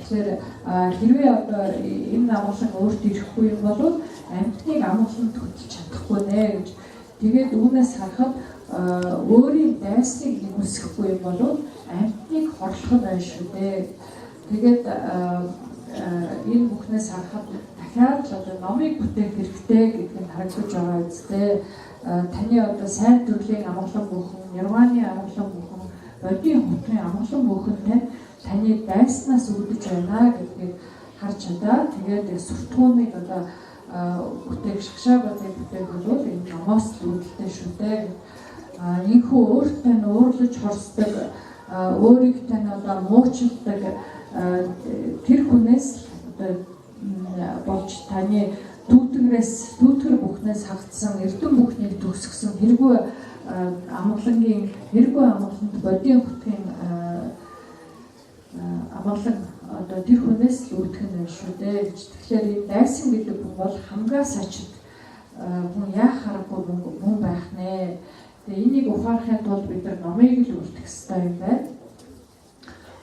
Тэгэхээр хэрвээ одоо энэ амгалан өөрт ирэхгүй юм бол амьтныг амгаланд хөтлөж чадахгүй нэ гэж. Тэгээд үүнээс харахад өөрийн дайсныг нэгүүлсэхгүй юм бол амьтныг хорлох нь байна шүү дээ. Тэгээд энэ бүхнээс харахад дахиад л одоо номыг бүтээх хэрэгтэй гэдг нь харагдаж байгаа үстэй. Таны одоо сайн төрлийн амгалан бүхэн, нирваны амгалан бүхэн, бодийн хотын амгалан бүхэнтэй таны дайснаас үүдэж байна гэдгийг харж чадаа. Тэгээд суртахууныг одоо бүтээх шагшаабадыг бүтээх бол энэ номоос л үүдэлтэй шүү дээ. Ийхүү өөртөө нь уурлаж хорсдог, өөрийгөө нь одоо муучилдаг тэр хүнээс одоо болж таны түүтгэр бүхнээс хавцсан эрдэм бүхнийг төгсгсөн хэрэггүй амгаланд бодийн хотын амгалан одоо тэр хүнээс л үүдэх нь шүү дээ гэж. Тэгэхээр энэ дайсан гэдэг хүн бол хамгаас ачид хүн яах харахгүй хүн байх нэ. Тэгээ энийг ухаарахын тулд бид нар номыг л үлдэх хэрэгтэй юм байна.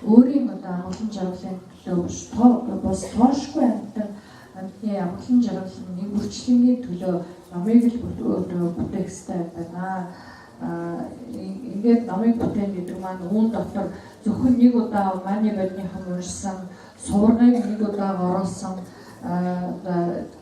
Өөрийн одоо амгалан жаргалын төлөө бос тоошгүй амьтны амгалан жаргалын нэг үрчлэнгийн төлөө номыг л бүтээх хэрэгтэй байна. Ингээд номыг бүтээн гэдэг маань үүн дотор зөвхөн нэг удаа мааны бодныхан уншсан, суургыг нэг удаа оруулсан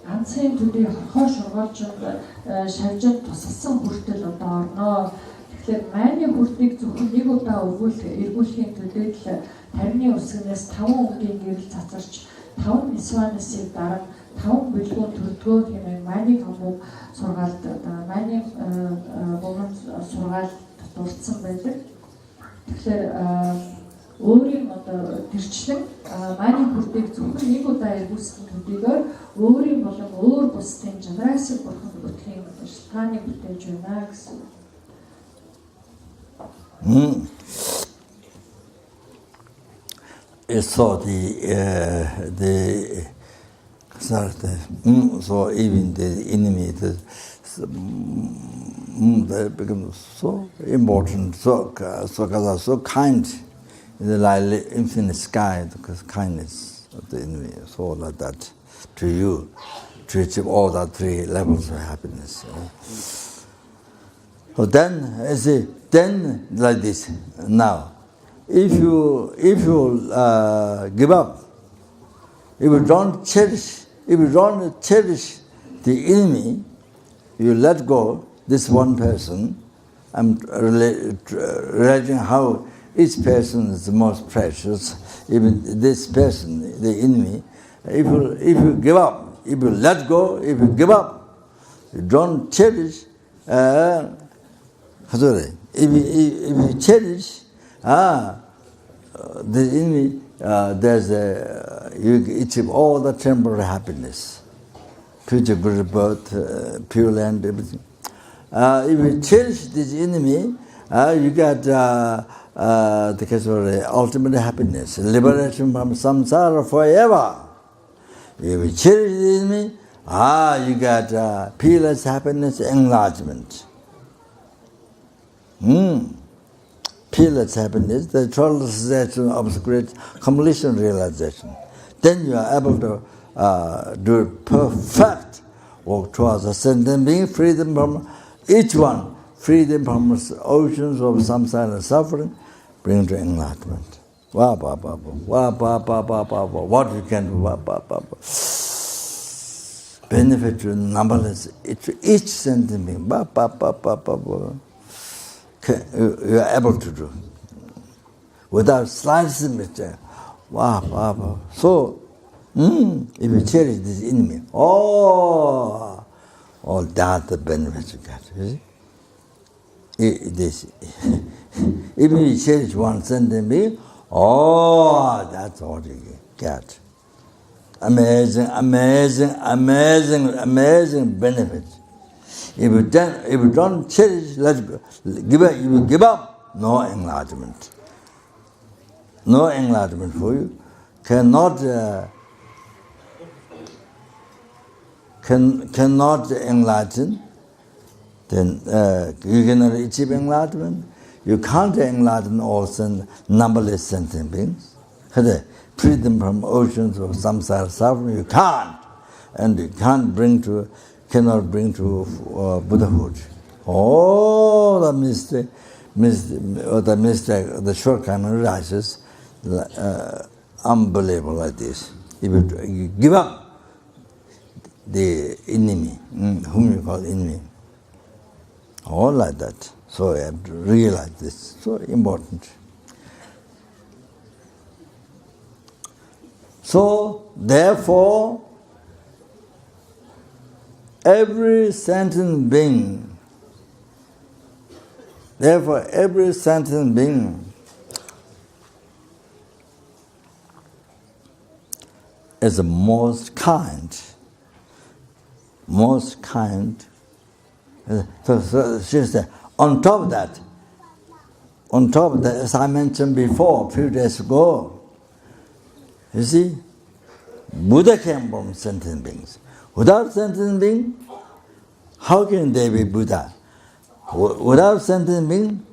ганцын төдий хорхоо шургуулжинд шавжид тусалсан хүртэл одоо орноо. Тэгэхээр мааны хүртийг зөвхөн нэг удаа эргүүлэхийн төлөө л тарины үсгнээс 5 өнгийн гэрэл цацарч 5 нисванасыг дараа 5 бэлгүүн төрдгөө хэмээн мааны хамбог сургаалд мааны богино сургаалд дурдсан байдаг. Тэгэхээр өөрийн одоо тэрчлэн мааны хүртийг зөвхөн нэг удаа эргүүлсэн төдийгөр өөрийн болон өөр бусдын жанраасыг бурхан бүтгэхийн шалтгааныг бүтээж байна гэсэн. So so even the enemy they become so important, so kind in the infinite sky, because kindness of the enemy, so like that to you, to achieve all the 3 levels of happiness. So then, then like this. Now, if you give up, if you don't cherish the enemy, you let go this one person. I'm relating how each person is the most precious. Even this person, the enemy, if you give up, if you let go, if you give up, you don't cherish. If you cherish the enemy, you achieve all the temporary happiness, future good birth, pure land, everything. If you cherish this enemy, you get the ultimate happiness, liberation from samsara forever. If you cherish the enemy, you get peerless happiness, enlargement. Peerless happiness, the total realization of the great completion realization. Then you are able to do perfect walk towards a sentient being, freedom from each one, freedom from oceans of samsara suffering, bring to enlightenment. Wa ba ba ba, wa ba ba ba ba ba. What you can do, wa ba ba ba. Benefit to numberless, each sentient being, ba ba ba ba ba ba. You are able to do without slightest mistake. Wow, wow, wow. So, if you cherish this enemy, all that the benefits you get. You see? If you cherish one sentient being, that's all you get. Amazing, amazing, amazing, amazing benefits. If you don't cherish, let go. If you give up, no enlargement. No enlargement for you. Cannot enlighten, then you cannot achieve enlightenment. You can't enlighten all numberless sentient beings. Freedom from oceans of samsara suffering, you can't. And you cannot bring to Buddhahood. All the mistake, the shortcoming rises, unbelievable like this. If you give up the enemy, whom you call enemy, all like that. So you have to realize this. So important. So therefore, every sentient being is the most kind. So she said, on top of that, as I mentioned before, a few days ago, you see, Buddha came from sentient beings. Without sentient being, how can they be Buddha? Without sentient being,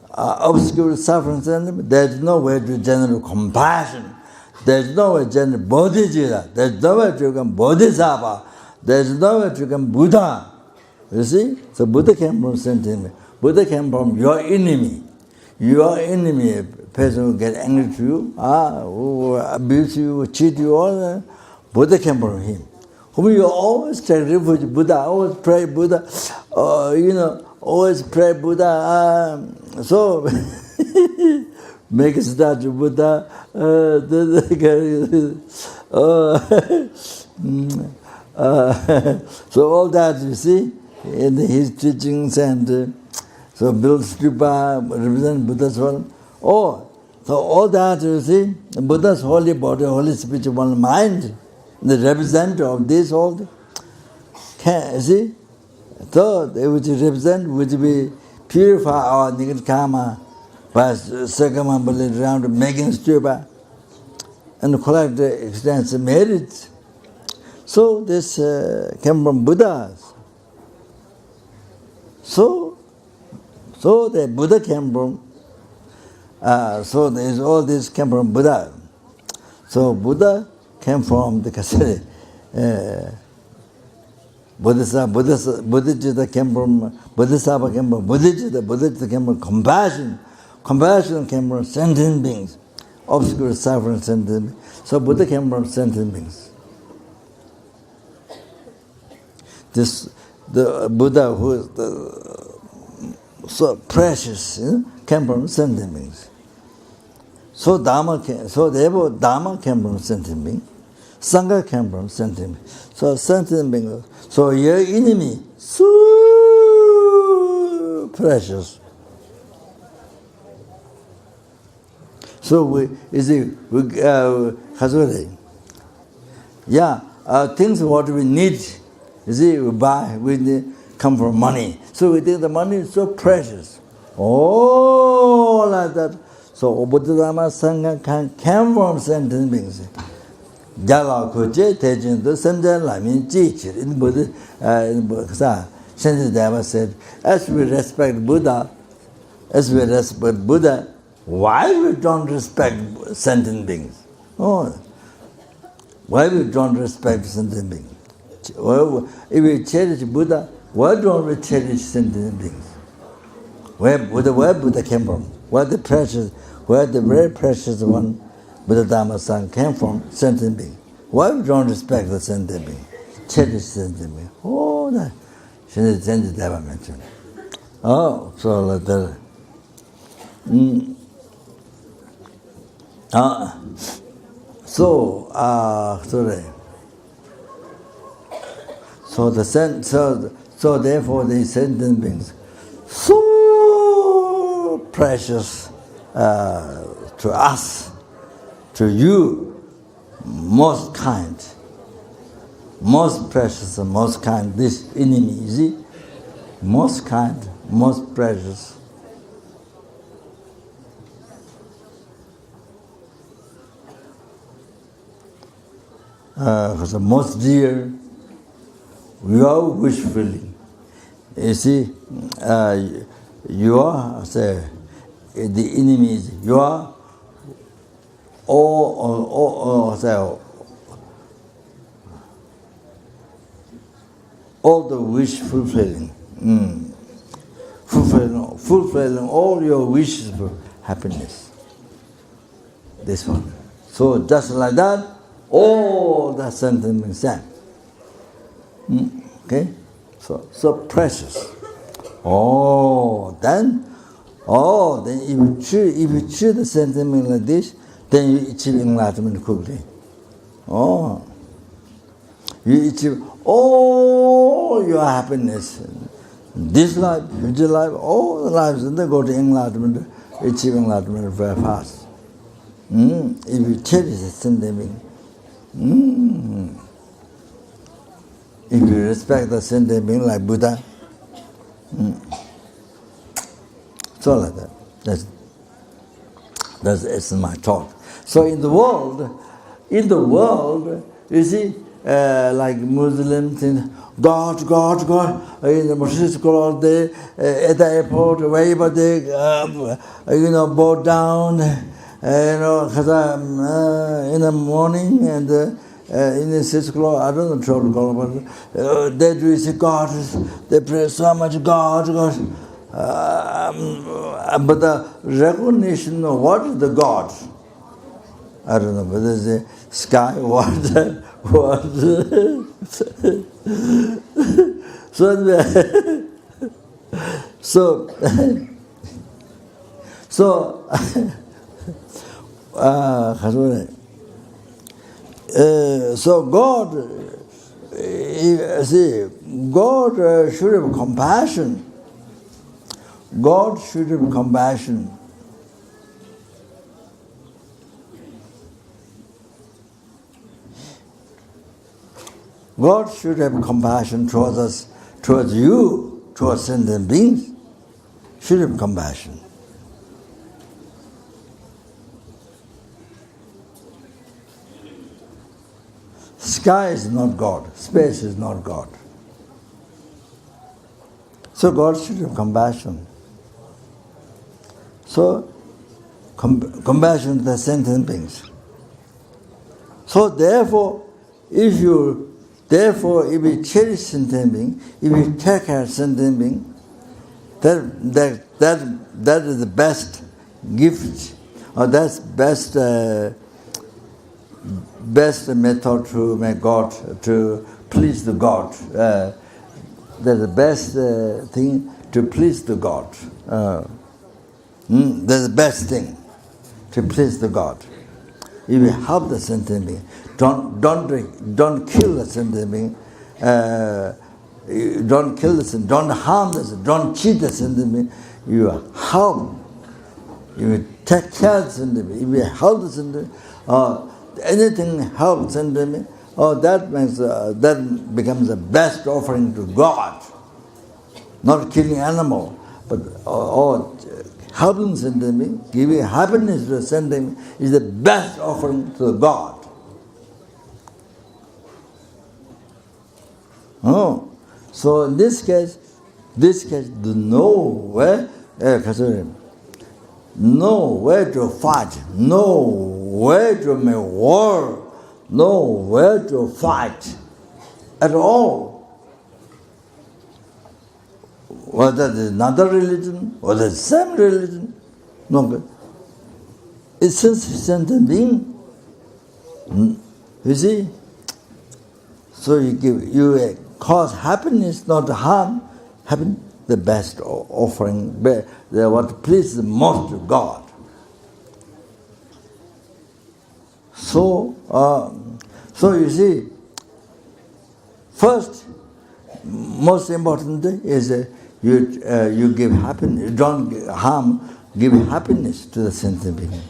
obscure suffering sentient, there's no way to generate compassion. There's no way to generate bodhicitta. There's no way to become bodhisattva. There's no way to become Buddha. You see? So Buddha came from sentient being. Buddha came from your enemy. Your enemy, a person who gets angry to you, who abuse you, cheat you, all that. Buddha came from him. Whom you always take refuge, Buddha, always pray Buddha, always pray Buddha. So, make a statue Buddha. So all that, you see, in his teachings and so build stupa, represent Buddha's form. So all that, you see, Buddha's holy body, holy spiritual mind, the representative of this all, you see? So they which represent, which we purify our negative karma by circumambulating around, making stupa, and collect the extensive merits. So this came from Buddhas. So the Buddha came from, so there's all this came from Buddha. So Buddha came from the Kasari. Bodhicitta came from, Bodhisattva came from Bodhicitta came from compassion. Compassion came from sentient beings, obscure suffering sentient beings. So Buddha came from sentient beings. The Buddha who is so precious, came from sentient beings. So Dharma came from sentient beings. Sangha came from sentient beings. So sentient beings. So your enemy, so precious. So things what we need, you see, we buy, come from money. So we think the money is so precious. Oh, like that. So Buddha-dhamma Sangha came from sentient beings. Jala Koche, Tejin, the Sanjan Lamin Chichir. In Buddha, Chenrezig said, as we respect Buddha, why we don't respect sentient beings? Why we don't respect sentient beings? if we cherish Buddha, why don't we cherish sentient beings? Where Buddha came from? Where the very precious one, Buddha Dhamma Sangha came from, sentient being. Why we don't respect the sentient being? Cherish sentient being. Oh, that. Sentient Deva mentioned. Oh, so like that. Sorry. So therefore the sentient beings so precious to us, to you, most kind, most precious and most kind. This enemy, you see, most kind, most precious. The most dear, your wish fulfilling. You see, you are the enemies. You are all the wish fulfilling, fulfilling all your wishes for happiness. This one. So just like that, all the sentiments stand. Okay, so precious. Then if you choose the sentiment like this, then you achieve enlightenment quickly. You achieve all your happiness. This life, future life, all the lives, and they go to enlightenment, achieve enlightenment very fast. If you cherish the sentiment, if you respect the sentient being like Buddha, so like that. That's my thought. So in the world, you see, like Muslims, God, in the mosque school all day, at the airport, wherever they, bow down, because in the morning and in the 6 o'clock, I don't know 12 o'clock, but they do see God, they pray so much God. But the recognition of what is the God? I don't know whether it's the sky, water. So God, God should have compassion. God should have compassion. God should have compassion towards us, towards you, towards sentient beings. Should have compassion. Sky is not God. Space is not God. So God should have compassion. So, compassion to the sentient beings. So therefore, if you cherish sentient being, if you take care of sentient being, that is the best gift, or that's best method to make God, to please the God. That's the best thing to please the God. That's the best thing to please the God. If you help the sentient being, don't kill the sentient being. Don't kill the sentient, don't harm the sentient, don't cheat the sentient being. You help. You take care of the sentient being. If you help the sentient being, anything helps sentient being, that becomes the best offering to God. Not killing animal, but helping sentient being, giving happiness to the sentient being is the best offering to God. So in this case, know where to fight, know where to make war, know where to fight. at all. Whether it's another religion, whether it's the same religion, no. It's a sentient being. You see? So you cause happiness, not harm. Happiness, the best offering, what pleases most to God. So you see, first, most important thing is you give happiness. You don't harm. Give happiness to the sentient being.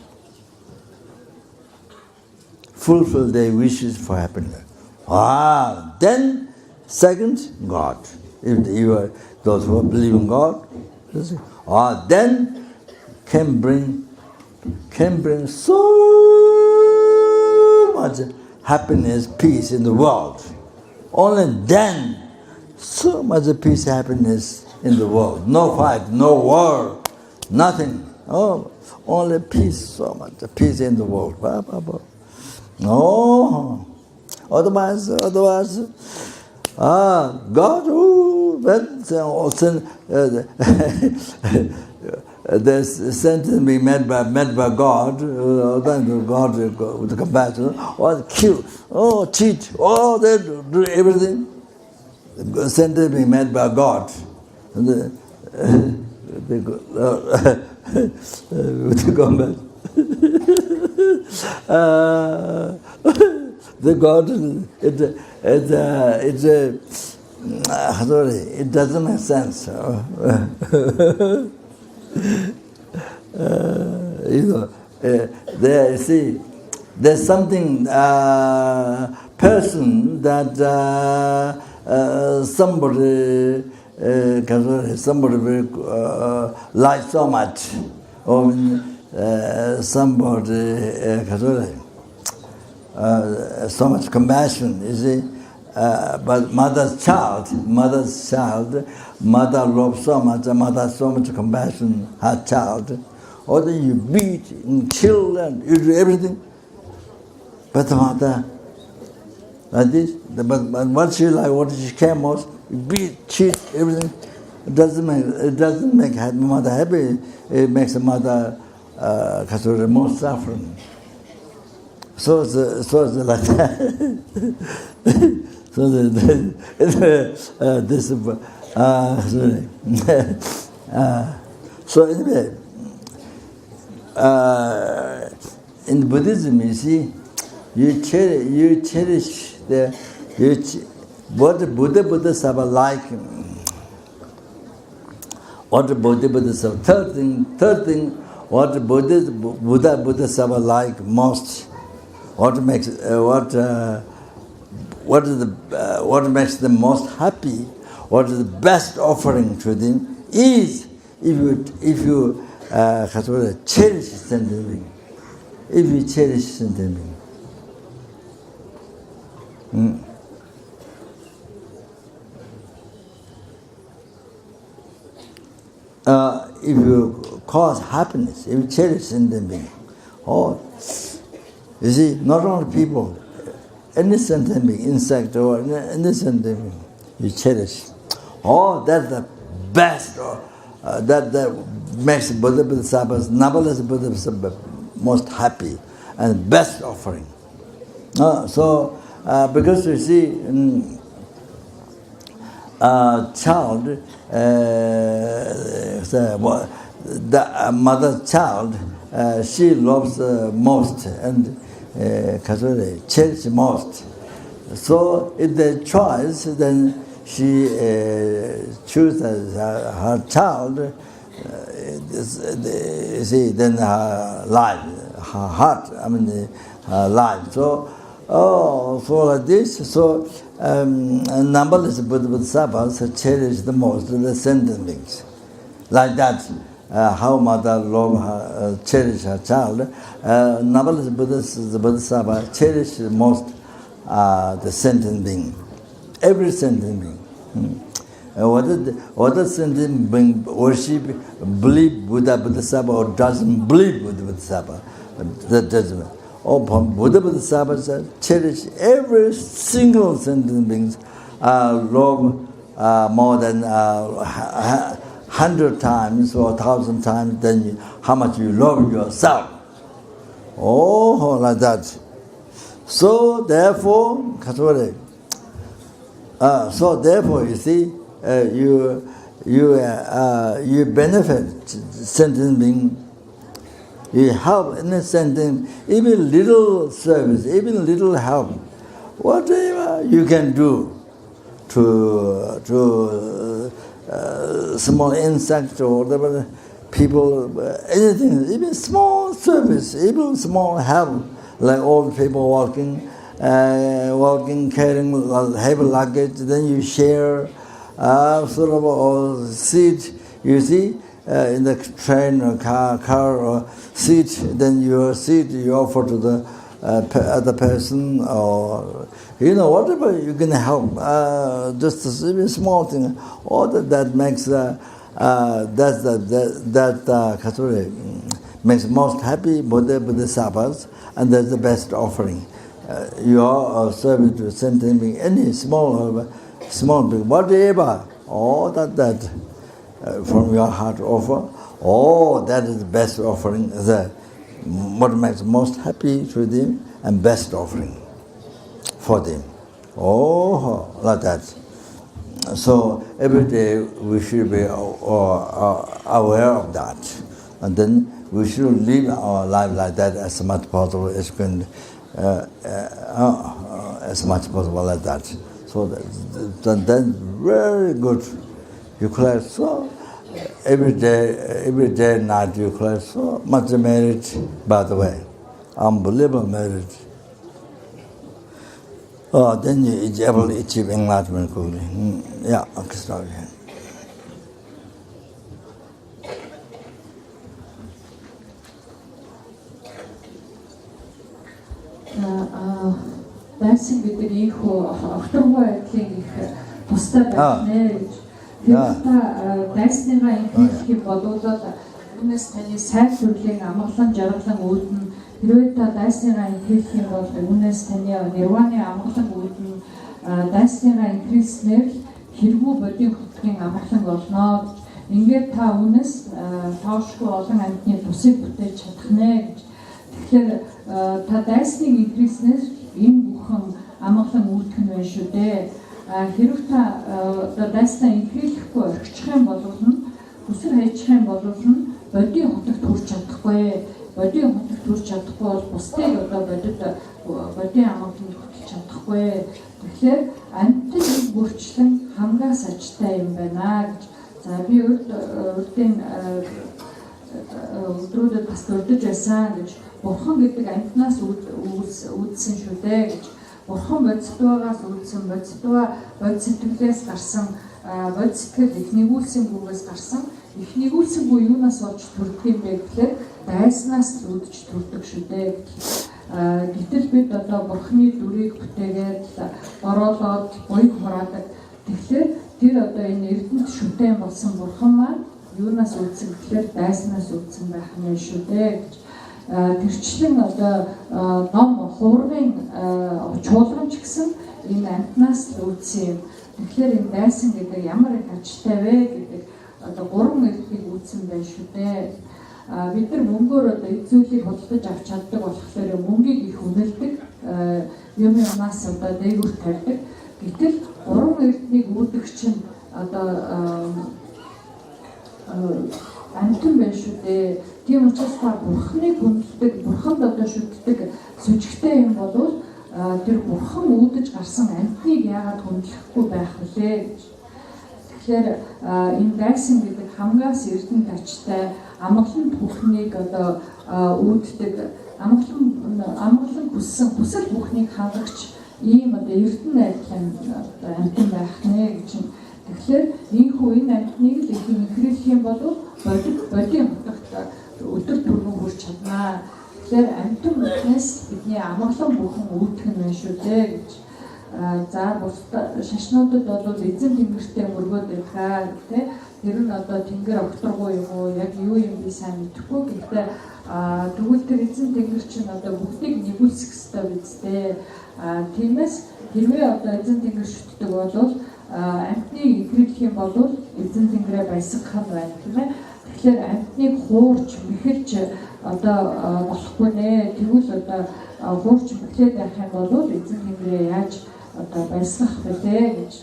Fulfill their wishes for happiness. Then, second, God. If you are those who believe in God, then can bring so much happiness, peace in the world. Only then, so much peace, happiness in the world. No fight, no war, nothing. Only peace, so much peace in the world. No, otherwise, God, the sentence be met by God, God with compassion, or kill, cheat, they do everything. The sentence be met by God. With the compassion. The God, it doesn't make sense. There, you see, there's something person that somebody likes so much, or somebody so much compassion, you see. But mother's child, mother loves so much, mother has so much compassion, her child. Or then you beat and kill and you do everything. But the mother, like this, but what she like, what she care most, you beat, cheat, everything. It doesn't make mother happy. It makes the mother more suffering. So it's like that. So anyway, in Buddhism, you see, you cherish what the Buddha Saba like. What the Buddha Saba. Third thing, what the Buddha Saba like most. What makes them most happy? What is the best offering to them is if you cherish sentient being. If you cherish sentient being. If you cause happiness, if you cherish sentient being, you see, not only people, any sentient being, insect or any sentient being, you cherish. That's the best. That makes Buddha Sabbath, Nabalas Buddha Sabbath most happy and best offering. Because you see, child, the mother's child, she loves most and cherish most. So if the choice, then she chooses her child. See, then her life, her heart. Her life. So like this. So numberless Bodhisattvas cherish the most the sentient beings. Like that. How mother love cherish her child, numberless Bodhisattva cherish most the sentient being, every sentient being. Whether sentient being worship, believe Buddha Bodhisattva or doesn't believe Buddha Bodhisattva, that doesn't. Buddha Bodhisattva cherish every single sentient being love more than 100 times or 1,000 times, then how much you love yourself. Oh, like that. So therefore, you see, you benefit sentient being. You help in a sentient, even little service, even little help, whatever you can do to small insect or whatever people, anything, even small service, even small help, like old people walking, carrying heavy luggage, then you share, sort of, or seat, you see, in the train or car or seat, then your seat you offer to the other person, or whatever you can help, just a even small thing, all that makes makes most happy bodhisattvas, and that's the best offering. You are serving to sentient being, any small big, whatever, all that from your heart offer, that is the best offering, what makes most happy to them, and best offering for them. Like that. So every day we should be aware of that, and then we should live our life like that as much possible as can, as much possible like that. So that's very good. You collect so every day night you collect so much merit, by the way, unbelievable merit. Then you able to achieve enlightenment quickly. Yeah, okay, start again. Dancing with the Liko afterward thing, Posta marriage. Дайсныгаа инхийх бодуулаад үүнээс таны сайн зүйлийг амгалан жаргалан үүднэ. Хэрвээ та дайсныгаа инхийх юм бол үүнээс таны нирваны амгалан үүднэ. Дайсныгаа инхийснээр хэрвүү бодийн хөтгийн амгалан болно. Ингээд та үүнээс тоошгүй олон амьтны бусыг бүтээж чадах нэ гэж. Тэгэхээр та дайсныг инхийснээр энэ бүхэн амгалан үүдэх нь байна шүү дээ. Хэрвээ та дайснаа инхийхгүй орчих юм бол хүсэр хайчих юм бол бодийн хотогт хүрч чадахгүй. Бодийн хотогт хүрч чадахгүй бол бусдыг бодийн амгаланд хүрч чадахгүй. Тэгэхээр амьтан бүрчлэн хамгаас ажтай юм байна гэж. За би урдын өдрүүдэд бас дурдж байсан гэж. Бурхан гэдэг амьтнаас үүдсэн шүү дээ гэж. Бурхан бодитваагаас үүдсэн, бодит сэтгэлээс гарсан, бодит сэтгэл их нэгүүлсэнгүйгээс гарсан, их нэгүүлсэнгүй юунаас болж төрдөг юм бэ гэхээр дайснаас үүдж төрдөг шүү дээ. Гэтэл бид Бурханы дүрийг бүтээгээд ороолоод буйг хураадаг. Тэгэхээр тэр энэ эрдэнэт шүтэн болсон Бурхан маань юунаас үүдсэн гэхээр дайснаас үүдсэн байх нь шүү дээ гэж. Тэрчлэн ном хуургын чуулган ч гэсэн энэ амтнаас үүдсэн юм. Тэгэхээр энэ дайсан гэдэг ямар их ажтай вэ гэдэг гурван эрхийг үүдсэн байх шүү дээ. Бид нар мөнгөөр эд зүйлийг худалдаж авч чаддаг болохоор мөнгийг их үнэлдэг, юмнаас дээгүүр тавьдаг. Гэтэл гурван эрхийг үүдэх чинь амтан байх шүү дээ. Тийм учраас та Бурханыг хүнддэг, Бурханд шүтдэг сүжигтэй юм бол тэр Бурхан үүдэж гарсан амтныг яагаад хүндэхгүй байх вүлээ гэж. Тэгэхээр энэ дайсан гэдэг хамгаас эрдэнэ тачтай амгалан бүхнийг үүддэг, амгалан хүсэл бүхнийг хангагч ийм эрдэнэ адилхан амтан байх нэ гэж. Тэгэхээр энэ амтныг л инхрийлэх юм бол бодийн хотогт өдөр түргэн хүрч чаднаа. Тэгэхээр амтан бүхнээс бидний амгалан бүхэн үүдэх нь байна шүү дээ гэж. За шашнуудад бол эзэн тэнгэртэй мөргөөд байхаа гэх тэр нь тэнгэр окторгоо юм уу яг юу юм би сайн мэдэхгүй. Гэхдээ тэгвэл тэр эзэн тэнгэр чинь бүгдийг нэгүүлсэх ёстой биз дээ. Тиймээс хэрвээ одоо эзэн тэнгэр шүтдэг бол амьтныг инхрийлэх юм бол эзэн тэнгэрээ баясгах нь байна тийм ээ. Тэгэхээр амьтныг хуурч мэхэлж одоо болохгүй нэ. Тэгвэл одоо хуурч мэхлээд байх юм бол эзэн тэнгэрээ яаж одоо баясгах вэ гэж.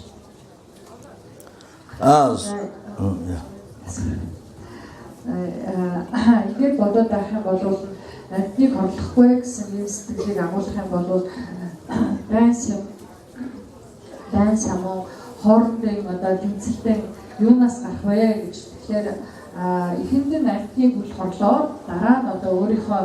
Ингээд бодоод байх юм бол амьтныг хорлохгүй гэсэн юм сэтгэлийг агуулах юм бол дайн самуу хоорондын одоо тэмцэлтэй юунаас гарах вэ гэж. Тэгэхээр ихэнд нь амьтныг үл хорлоод дараа нь одоо өөрийнхөө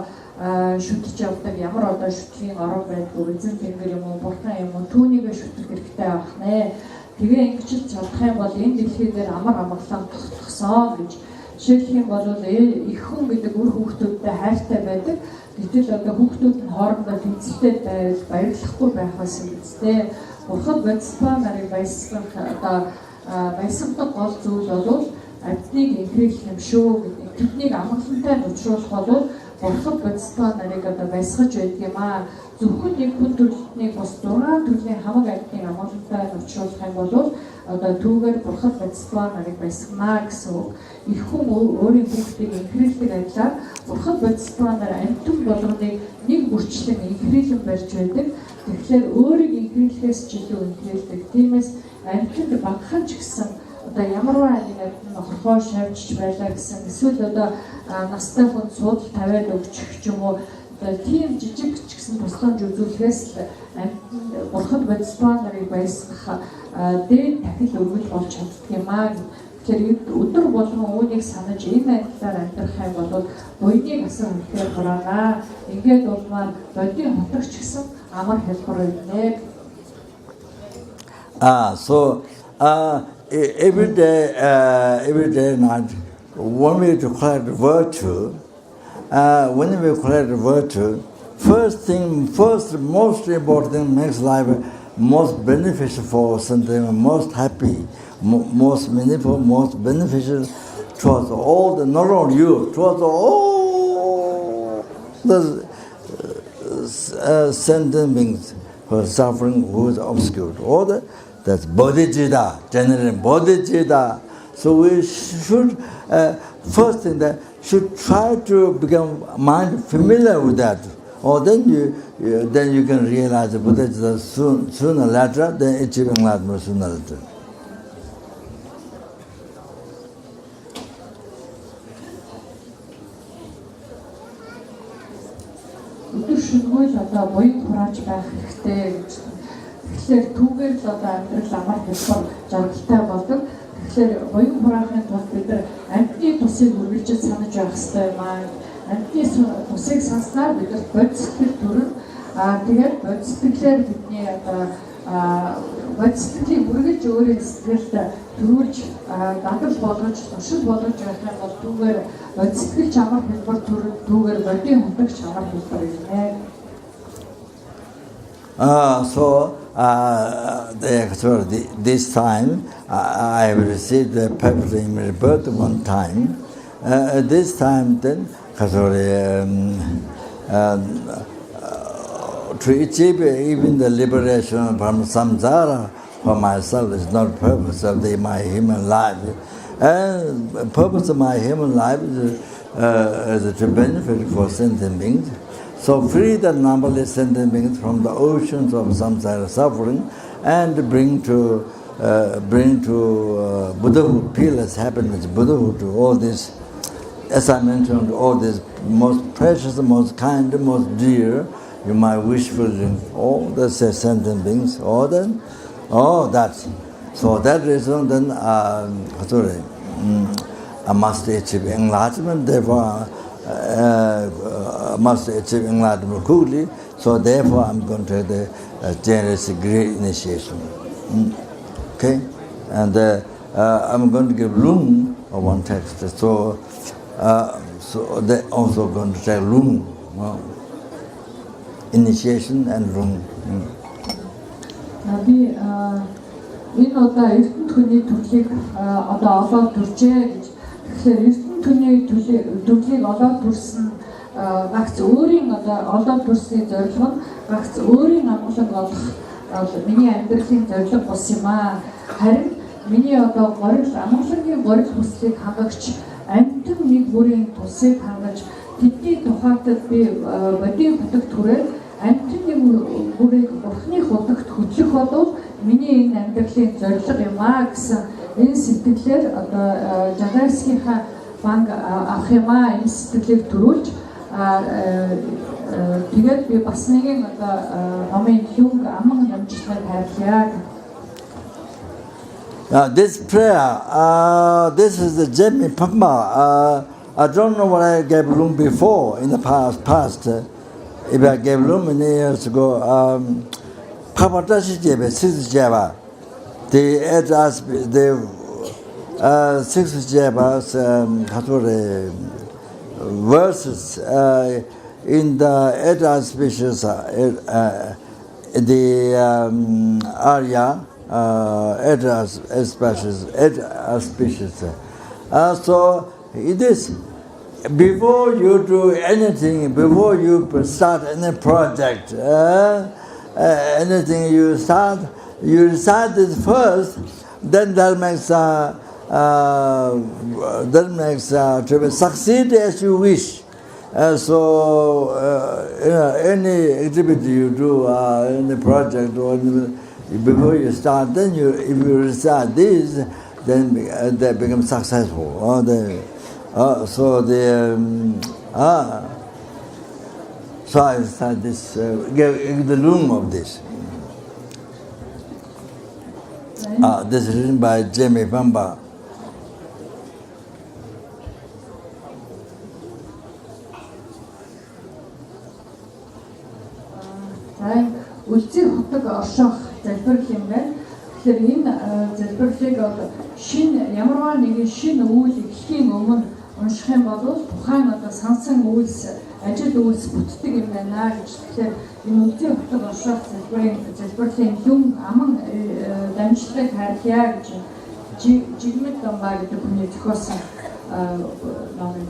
шүтж явдаг ямар одоо шүтлийн орон байдгүй эзэн тэнгэр юм уу бурхан юм уу түүнийгээ шүтэх хэрэгтэй байх нэ. Тэгээ ингэж л чадах юм бол энэ дэлхий дээр амар амгалан тогтгосон гэж. Жишээлх юм бол их хүн гэдэг үр хүүхдүүдтэй хайртай байдаг. Гэтэл одоо хүүхдүүд нь хоорондоо тэмцэлтэй байвал баярлахгүй байх байсан үстэй. Бурхад бодистой нарыг баясгах одоо баясгадаг гол зүйл бол амьтныг инхрийлэх юм шүү гэдэг. Тэднийг амгалантай нучруулах бол Бурхад бодистой нарыг одоо баясгаж байдаг юм аа. Зөвхөн нэг хүн төрөлтний бус 6 төрлийн хамаг амьтныг амгалантай нучруулах юм бол одоо түүгээр Бурхад бодистой нарыг баясгана гэсэн үг. Их хүн өөрийн хүүхдийг инхрийлдэг адилаар Бурхад бодистой нар амьтан болгоныг нэг бүрчлэн инхрийлэн барьж байдаг. Тэгэхээр өөрийг инхрийлэхээс ч илүү инхрийлдэг. Тиймээс амьтанд багахан ч гэсэн одоо ямарваа нэг амьтан хорхоо шавьж байлаа гэсэн эсвэл одоо настай хүн суудал тавиад өгчих ч юм уу тийм жижиг ч гэсэн тусламж үзүүлэхээс л амьтанд Бурхад бодистой нарыг баясгах дээд тахил өргөл болж чаддаг юм аа. Тэгэхээр өдөр болгон үүнийг санаж энэ байдлаар амьдрах юм бол буйныг асан үнэхээр хураана. Ингээд болмаар бодийн хотогч гэсэн амар хэлбэр өгнэ. So every day night when we declare virtue, first most important thing makes life most beneficial for something, most happy, most meaningful, most beneficial towards all the, not only you, towards all the sentient beings who are suffering, who is obscured. All that's bodhicitta, generally bodhicitta. So we should, first thing that should try to become mind familiar with that. Or then you can realize the bodhicitta sooner or later, then achieve enlightenment sooner or later. Шүнгүүл одоо буян хурааж байх хэрэгтэй гэж. Тэгэхээр түүгээр л одоо амьдрал амар хэлбэр жаргалтай болдог. Тэгэхээр буян хураахын тулд бид нар амьтны тусыг үргэлж санаж байх хэрэгтэй юм аа. Амьтны тусыг санснаар бид нар бодистгэл төрөн тэгээд бодистгэлээр бидний одоо бодистгэлийг үргэлж өөрийн сэтгэлд төрүүлж дадал болгож туршил болгож байх юм бол түүгээр бодистгэл чамар хэлбэр төрөн түүгээр бодийн хөтөг чамар хэлбэр юм. This time I have received the paper in rebirth one time. This time then, to achieve even the liberation from samsara for myself is not purpose of my human life. And the purpose of my human life is to benefit for sentient beings. So free the numberless sentient beings from the oceans of samsara suffering and bring to Buddhahood, peerless happiness, Buddhahood, all this, as I mentioned, all this most precious, most kind, most dear, you might wish for all the sentient beings, that. So that reason then I must achieve enlightenment, therefore must achieve enlightenment quickly, so therefore I'm going to have the Chenrezig great initiation. Okay? And I'm going to give Lung one text, so they also going to take Lung, initiation and Lung. Энэ одоо эрдэнэ түүний төрлийг одоо олоод төржээ гэж. Тэгэхээр эрдэнэ түүний төрлийг олоод төрсөн гагц өөрийн одоо олоод төрсний зорилго нь гагц өөрийн амгалан болох миний амьдралын зорилго бус юм аа. Харин миний одоо горил амгалангийн горил хүслийг хангагч амьтан нэг бүрийн тусыг хангаж тэдний тухайтад би бодийн хутаг түрээд амьтан нэг бүрийг бурхны хутагт хөтлөх бол миний энэ амьдралын зорилго юм аа гэсэн энэ сэтгэлээр одоо Жагаскийнхаа банк авах юм аа энэ сэтгэлийг төрүүлж тэгээд би бас нэгэн одоо номын Ling аман намжлагыг хайрлаа. This prayer, this is the Jemmy Pama. I don't know what I gave room before in the past. If I gave room many years ago, Papa Tashi Jebe, 6th Java, the address, the 6th Java's verses in the address species, the Arya. Species. So it is before you do anything, before you start any project, anything you start, you decide it first. Then that makes to succeed as you wish. Any activity you do, any project or before you start, then if you recite this, then they become successful. So I start this, give the room of this. This is written by Jamie Pamba. Үлзий хотог орших залбирал юм байна. Тэгэхээр энэ залбирлыг одоо шинэ ямарваа нэгэн шинэ үйл эхлэхийн өмнө унших юм бол тухайн одоо сансан үйлс, ажил үйлс бүтдэг юм байна гэж. Тэгэхээр энэ үлзий хотог орших залбирлын Ling аман дамжлагыг хайрлаа гэж жигмэт Пама гэдэг хүний зохиосон ном юм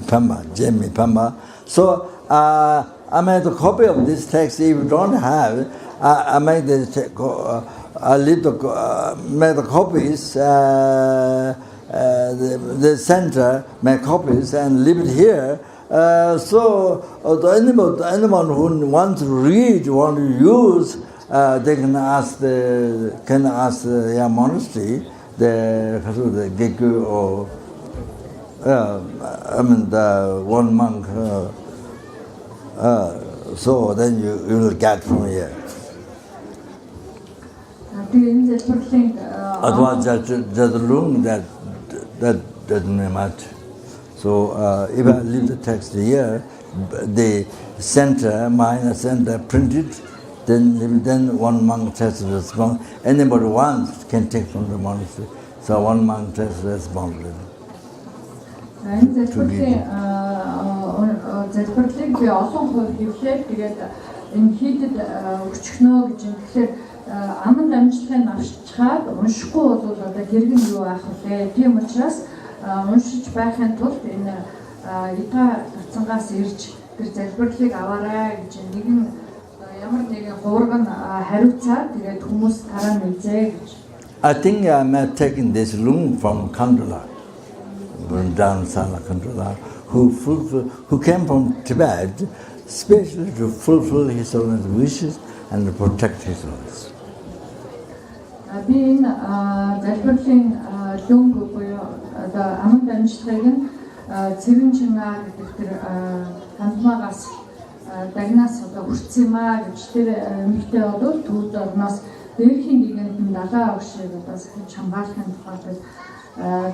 байна. Jamie Pama. So I made a copy of this text. If you don't have, I made the made the copies. The center made copies and leave it here. So anyone who wants to read, want to use, they can ask the monastery, the Geku or the one monk. So then you will get from here. Otherwise, just a room that doesn't matter. So if I leave the text here, the center, minor center, printed, then one monk takes responsibility. Anybody wants can take from the monastery. So one monk takes responsibility. Залбирлыг би олон хувь хөвлээд тэгээд энэ хийдэд өчгнөө гэж юм. Тэгэхээр аман дамжлагыг авчирчаад уншихгүй бол одоо хэрэгэн юу авах вэ? Тийм учраас уншиж байхын тулд энэ Итаа гацангаас ирж тэр залбирлыг аваарай гэж нэгэн ямар нэгэн хуурган хариуцаад тэгээд хүмүүс тараа мэдээ гэж. I think I am taking this room from Kandala, down Sala Kandala. Who came from Tibet, especially to fulfill his own wishes and to protect his own. Being залбирлын Ling буюу одоо аман дамжлагыг нь Цэрэнжингаа гэдэг тэр хандмаагаас дагнаас одоо хүрсэн юм аа гэж тэр эмэгтэй бол төвд орноос дээрхийн гэгэнд далаа өгшийг одоо хамгаалахын тухайд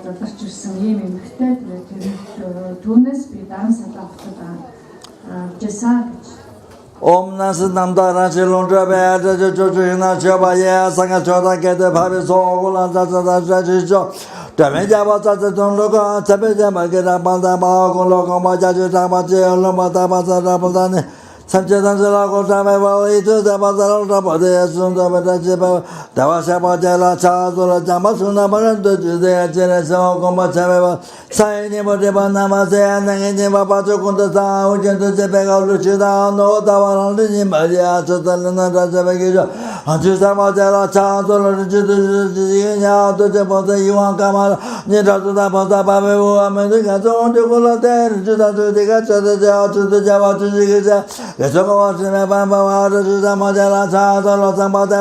задарч ирсэн ийм эмэгтэй тэгээд түүнээс би дан салаа хотод жасан гэж. Om Nasi Namdara Chilundra Beata Jojoina Chabaya Sanga Chota Kete Pabi Sogulan Zazada Jajijo Damejaba Zazadon Logo Tabejama Geta Banda Bago Logo Majaji Tabaji Loma Tabasa Rabazani Sanchetanjalago Sameva, it is about the Rabade, Sundaba, Davasaba Jala, Chazula, Jamasuna, the Generation Combatava, Saini Modebanama, and Neva Kundasa, Ujent Zebega, Lucida, no Davan, Maria, Satalana, Zavagija, and Jusama, Chazula, the Jabota, Yuan Kamal, Nida to the Bota Babu, America, to the Java to the the Sokovas in a Bamba, the Modella, the Mother,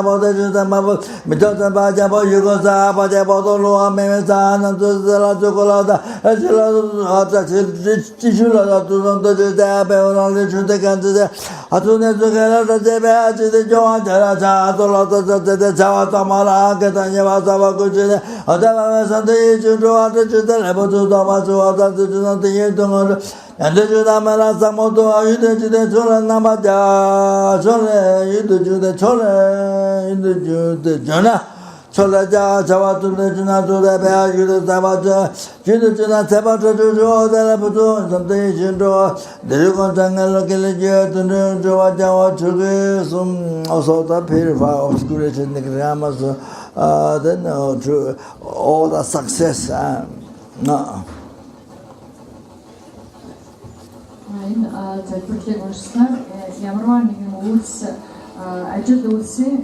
the Mabu, Mitota Bajabo, Yugosa, Bajabo, Memesan, and the La Chocolata, as the Tishula to the Dabel, only to the country. As soon as the Gala, the Batch, the Joan, the Chatamala, Catania, Savacucina, Adama Sunday, to draw the level to Thomas, to the year. And the Judamala Samoto, you did the Chola Namada, Chola, you did the Chola, you did the Jona, Chola Java to the Juna to the Bear, you the Savaja, you the Juna Sabata to draw the Laputo, something you draw, the Yukontangal Kilaja to draw Java to do some also the purify obscurity in the grammars, then all the success. No. Залбирлыг уншсанаар ямарваа нэгэн үйлс ажил үйлсийн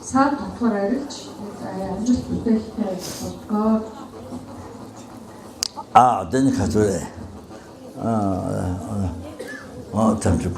саад тутгаар арилж амжилт бүтээлтэй болтгоо. Then Katore. Time to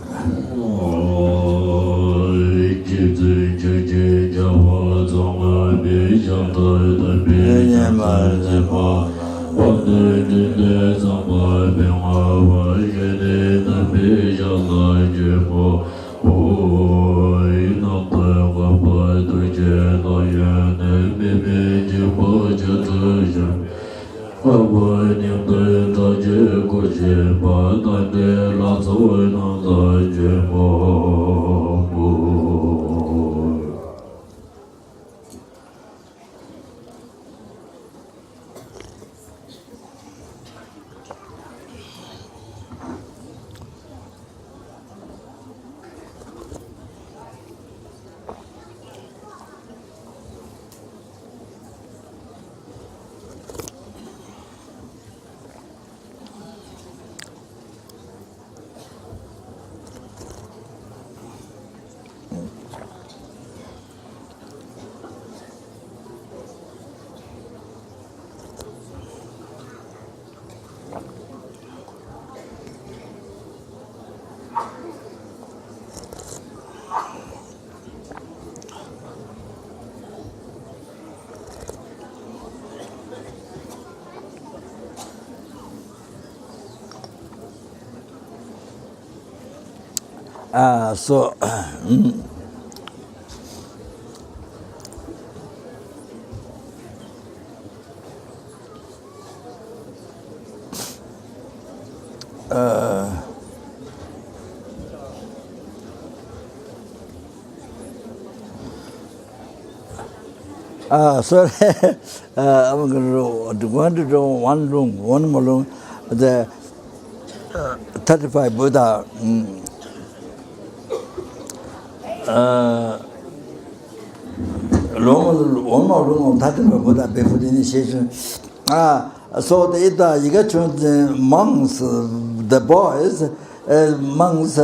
sorry, I'm going to do one more room, the 35 Buddha. One more room of 35 Buddha before the initiation. So you get to the monks, the boys, monks,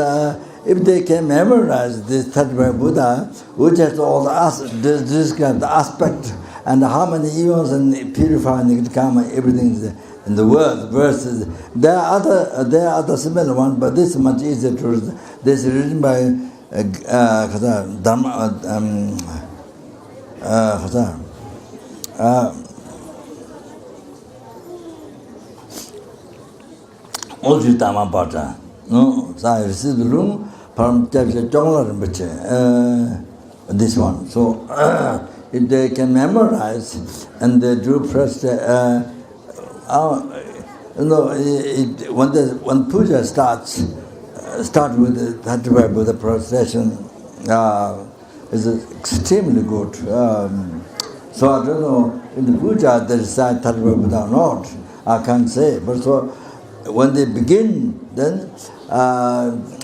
if they can memorize this 35 Buddha, which has all this kind of aspect and how many eons and purifying karma, everything in the world verses. There are other similar ones, but this is much easier to read. This is written by Dharma. Oji Dhamma Bhatta. No, so I received the room from Rinpoche, this one. So if they can memorize and they do first, when puja start with the 35 Buddha procession is extremely good. So I don't know in the puja they recite 35 Buddha or not. I can't say, but so when they begin, then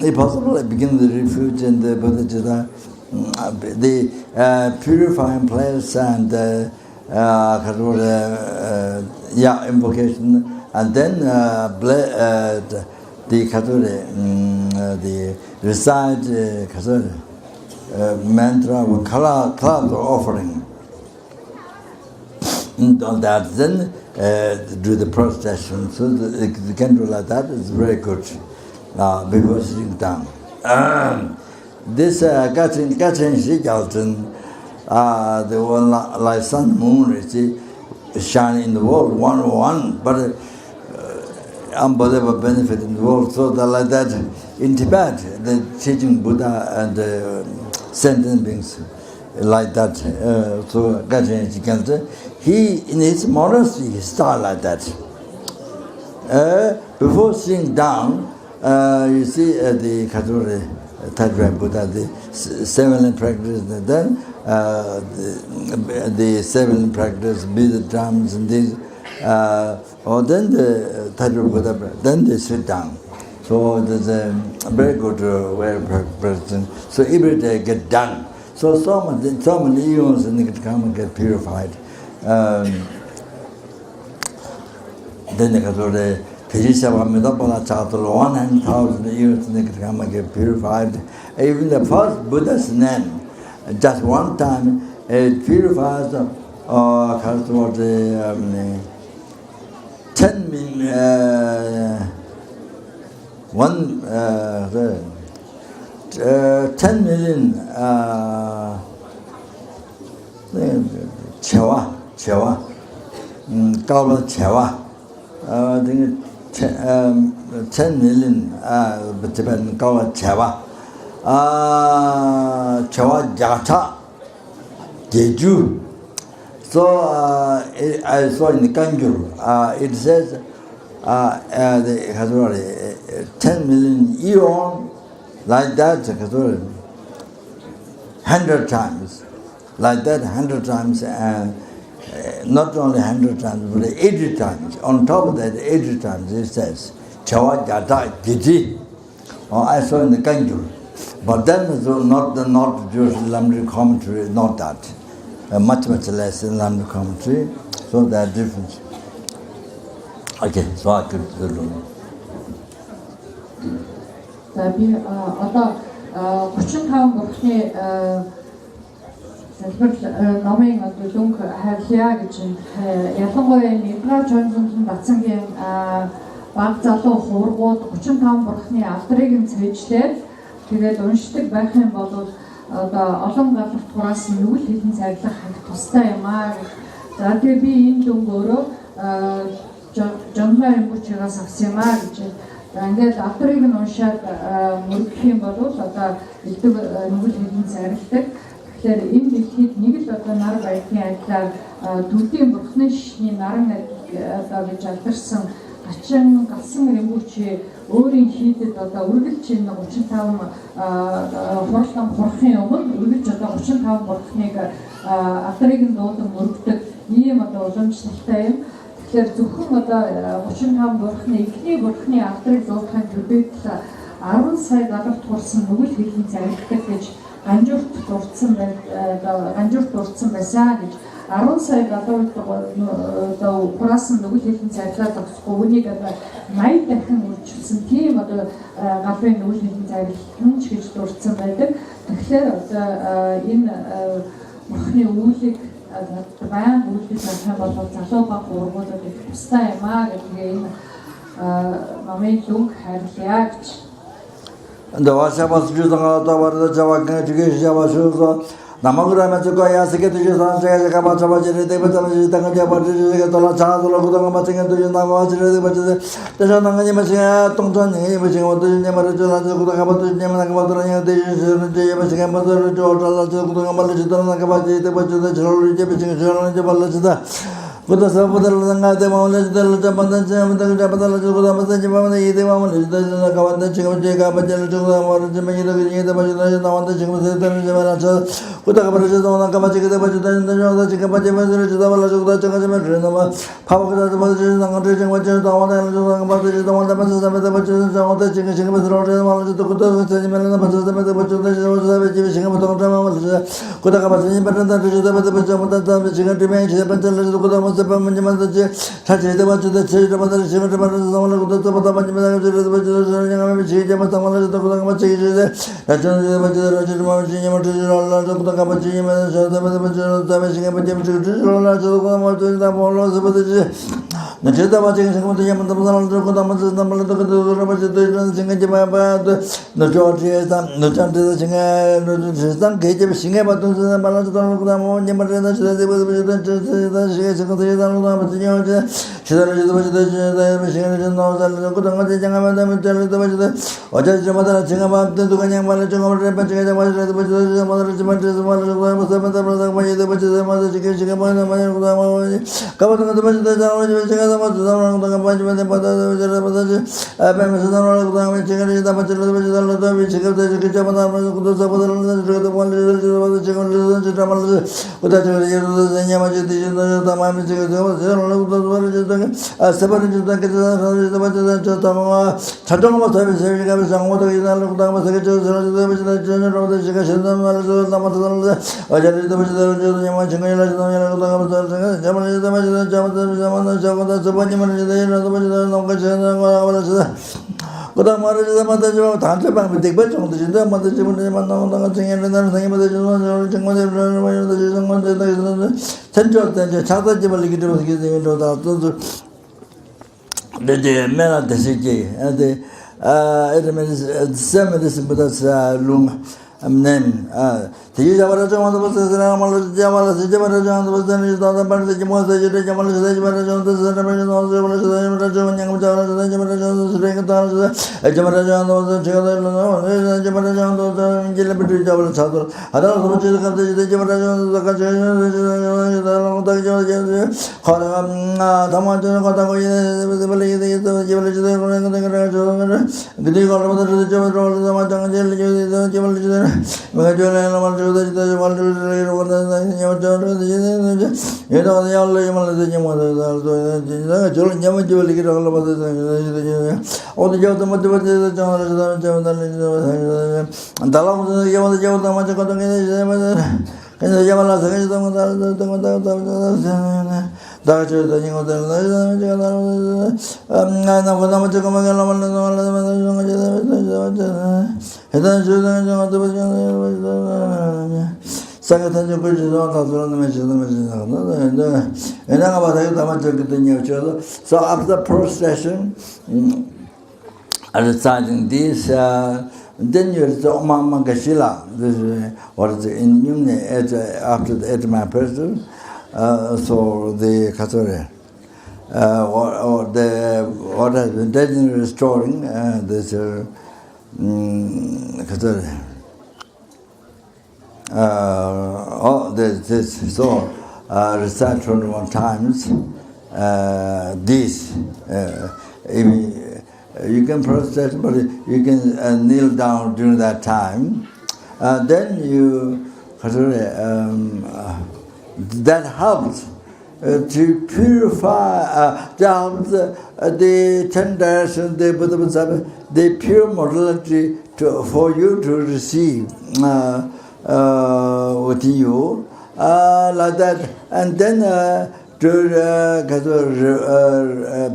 if possible, they begin the refuge and the bodhicitta, the purifying place and invocation, and then the recite mantra or cloud offering. On that, then do the prostration. So you can do like that. It's very good before sitting down. This Chenrezig, the one like sun, moon, you see, shining in the world, one, but unbelievable benefit in the world. So that like that in Tibet, the teaching Buddha and sentient beings like that. So Chenrezig, he in his monastery he started like that. Before sitting down, you see the Kathuri Tadra Buddha, the seven practice, then the seven practice, beat the drums and these, or then the Tadra Buddha, then they sit down. So there's a very good way of practicing. So every day get done. So many eons and they can come and get purified. Then they go to the 100,000 years they can come and get purified. Even the first Buddha's name, just one time, it purifies 10 million. 10 million chewa, Kawa chewa. I think 10 million Tibetan Kawa chewa. Chewa jata, jeju. So I saw in the Kanjur, it says the 10 million eon, like that, 100 times, like that 100 times, and not only 100 times, but 80 times. On top of that, 80 times it says, Chawa Jata Giji. I saw in the Kanjur. But then not Jewish Islamic commentary, not that. Much less Islamic commentary, so there are difference. Okay, so I could do. Би одоо 35 бурхны залбирал номын одоо дүнг хайрлая гэж ялангуяа Нидра Чонзонтон Бацангийн баг залуу хуургууд 35 бурхны алдрыг нь цэжлээд тэгээд уншдаг байх юм бол одоо олон галарт хураас нүгэл хэлэн царилах хаг тустай юм аа. За тэгээд би энэ дүнг өөрөө Жанмаа Rinpoche-гаас авсан юм аа гэж. Ингээд авторыг нь уншаад мөрөх юм бол одоо элдэг нүгэл хэлэн царилдаг. Тэгэхээр энэ дэлхийд нэг л одоо нар баятны адилаар төрлийн бурхны шишний наран одоо гэж алдарсан Ачин галсан Rinpoche өөрийн хийдэд одоо үргэлж энэ 35 хурлан хурахын өмнө үргэлж одоо 35 бурхныг авторыг нь дуудан мөрөгдөг ийм одоо уламжлалтай юм. Тэгэхээр зөвхөн одоо 35 бурхны эхний бурхны авторыг дуудахын төбөд 10 сая галарт хурсан нүгэл хэлэн зарилдаг гэж ганжуурт дурдсан байсан гэж 10 сая галарт одоо хураасан нүгэл хэлэн зарилаад өгсөхгүй үнийг одоо 80 дахин үржилсэн тийм одоо галын нүгэл хэлэн зарилах гэж дурдсан байдаг. Тэгэхээр одоо энэ бурхны үүлийг баян үйлдэл авах бол залуу баг ургуудад их тустай юм аа гэдэг энэ номын дүнг хайрлая гэж. The Washabas Judanga Tawara Javaka Javashu, Namagura Yasaket, Kabachavaji, Tola Chazolo, the Jananga Tonton, imaging what the Yamara So after procession, reciting this, then you read Mama Gashila. This is what is in Yumne after the Etma person. So the Katsure, or the what has been dead in restoring this Katsure. This so recite 21 times. This you can process, but you can kneel down during that time. Then you that helps to purify, that helps the 10 directions, the Buddha, the pure modality for you to receive within you, like that, and then to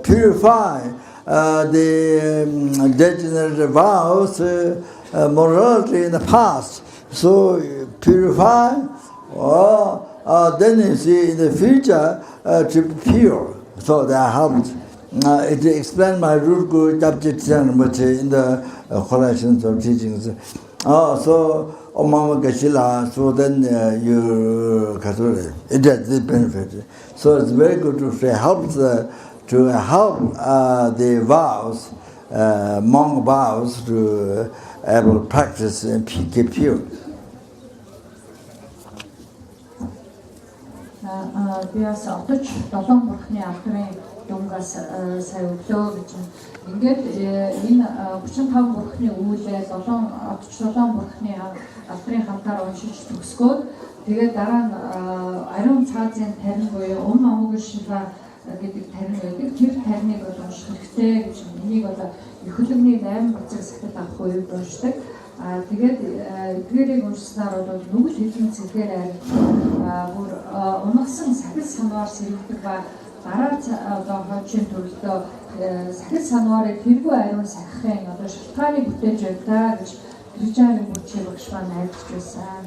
purify the degenerate vows, morality in the past. So purify, then you see in the future to be pure. So that helps. It explained by Root Guru Chapter 10, which in the collections of teachings. So Mama Gashila, so then you it has this benefit. So it's very good to help the vows, monk vows, to able to practice and keep pure. би бас одож 7 бурхны алдрын дунгаас сая өглөө гэж ингээд энэ 35 бурхны үүлээ 7 бурхны алдрын хамтаар уншиж төгсгөөд тэгээд дараа нь ариун цаазын тарин буюу амог шифа гэдэг тарин байдаг. Тэр тариныг бол унших хэрэгтэй гэж энийг бол их хөлөгний 8 бацаг сахилт авах үед уншдаг. Тэгээд эдгээрийг уншсанаар бол нүгэл хэлний цэгээр бүр унагсан сахил санаар сэргдэг ба дараа одоо хойчин төрөлдөө сахил санаарыг тэргүй ариун сахихын одоо шалтгааныг бүтээж байлаа гэж Rinpoche багш маань найдаж байсан.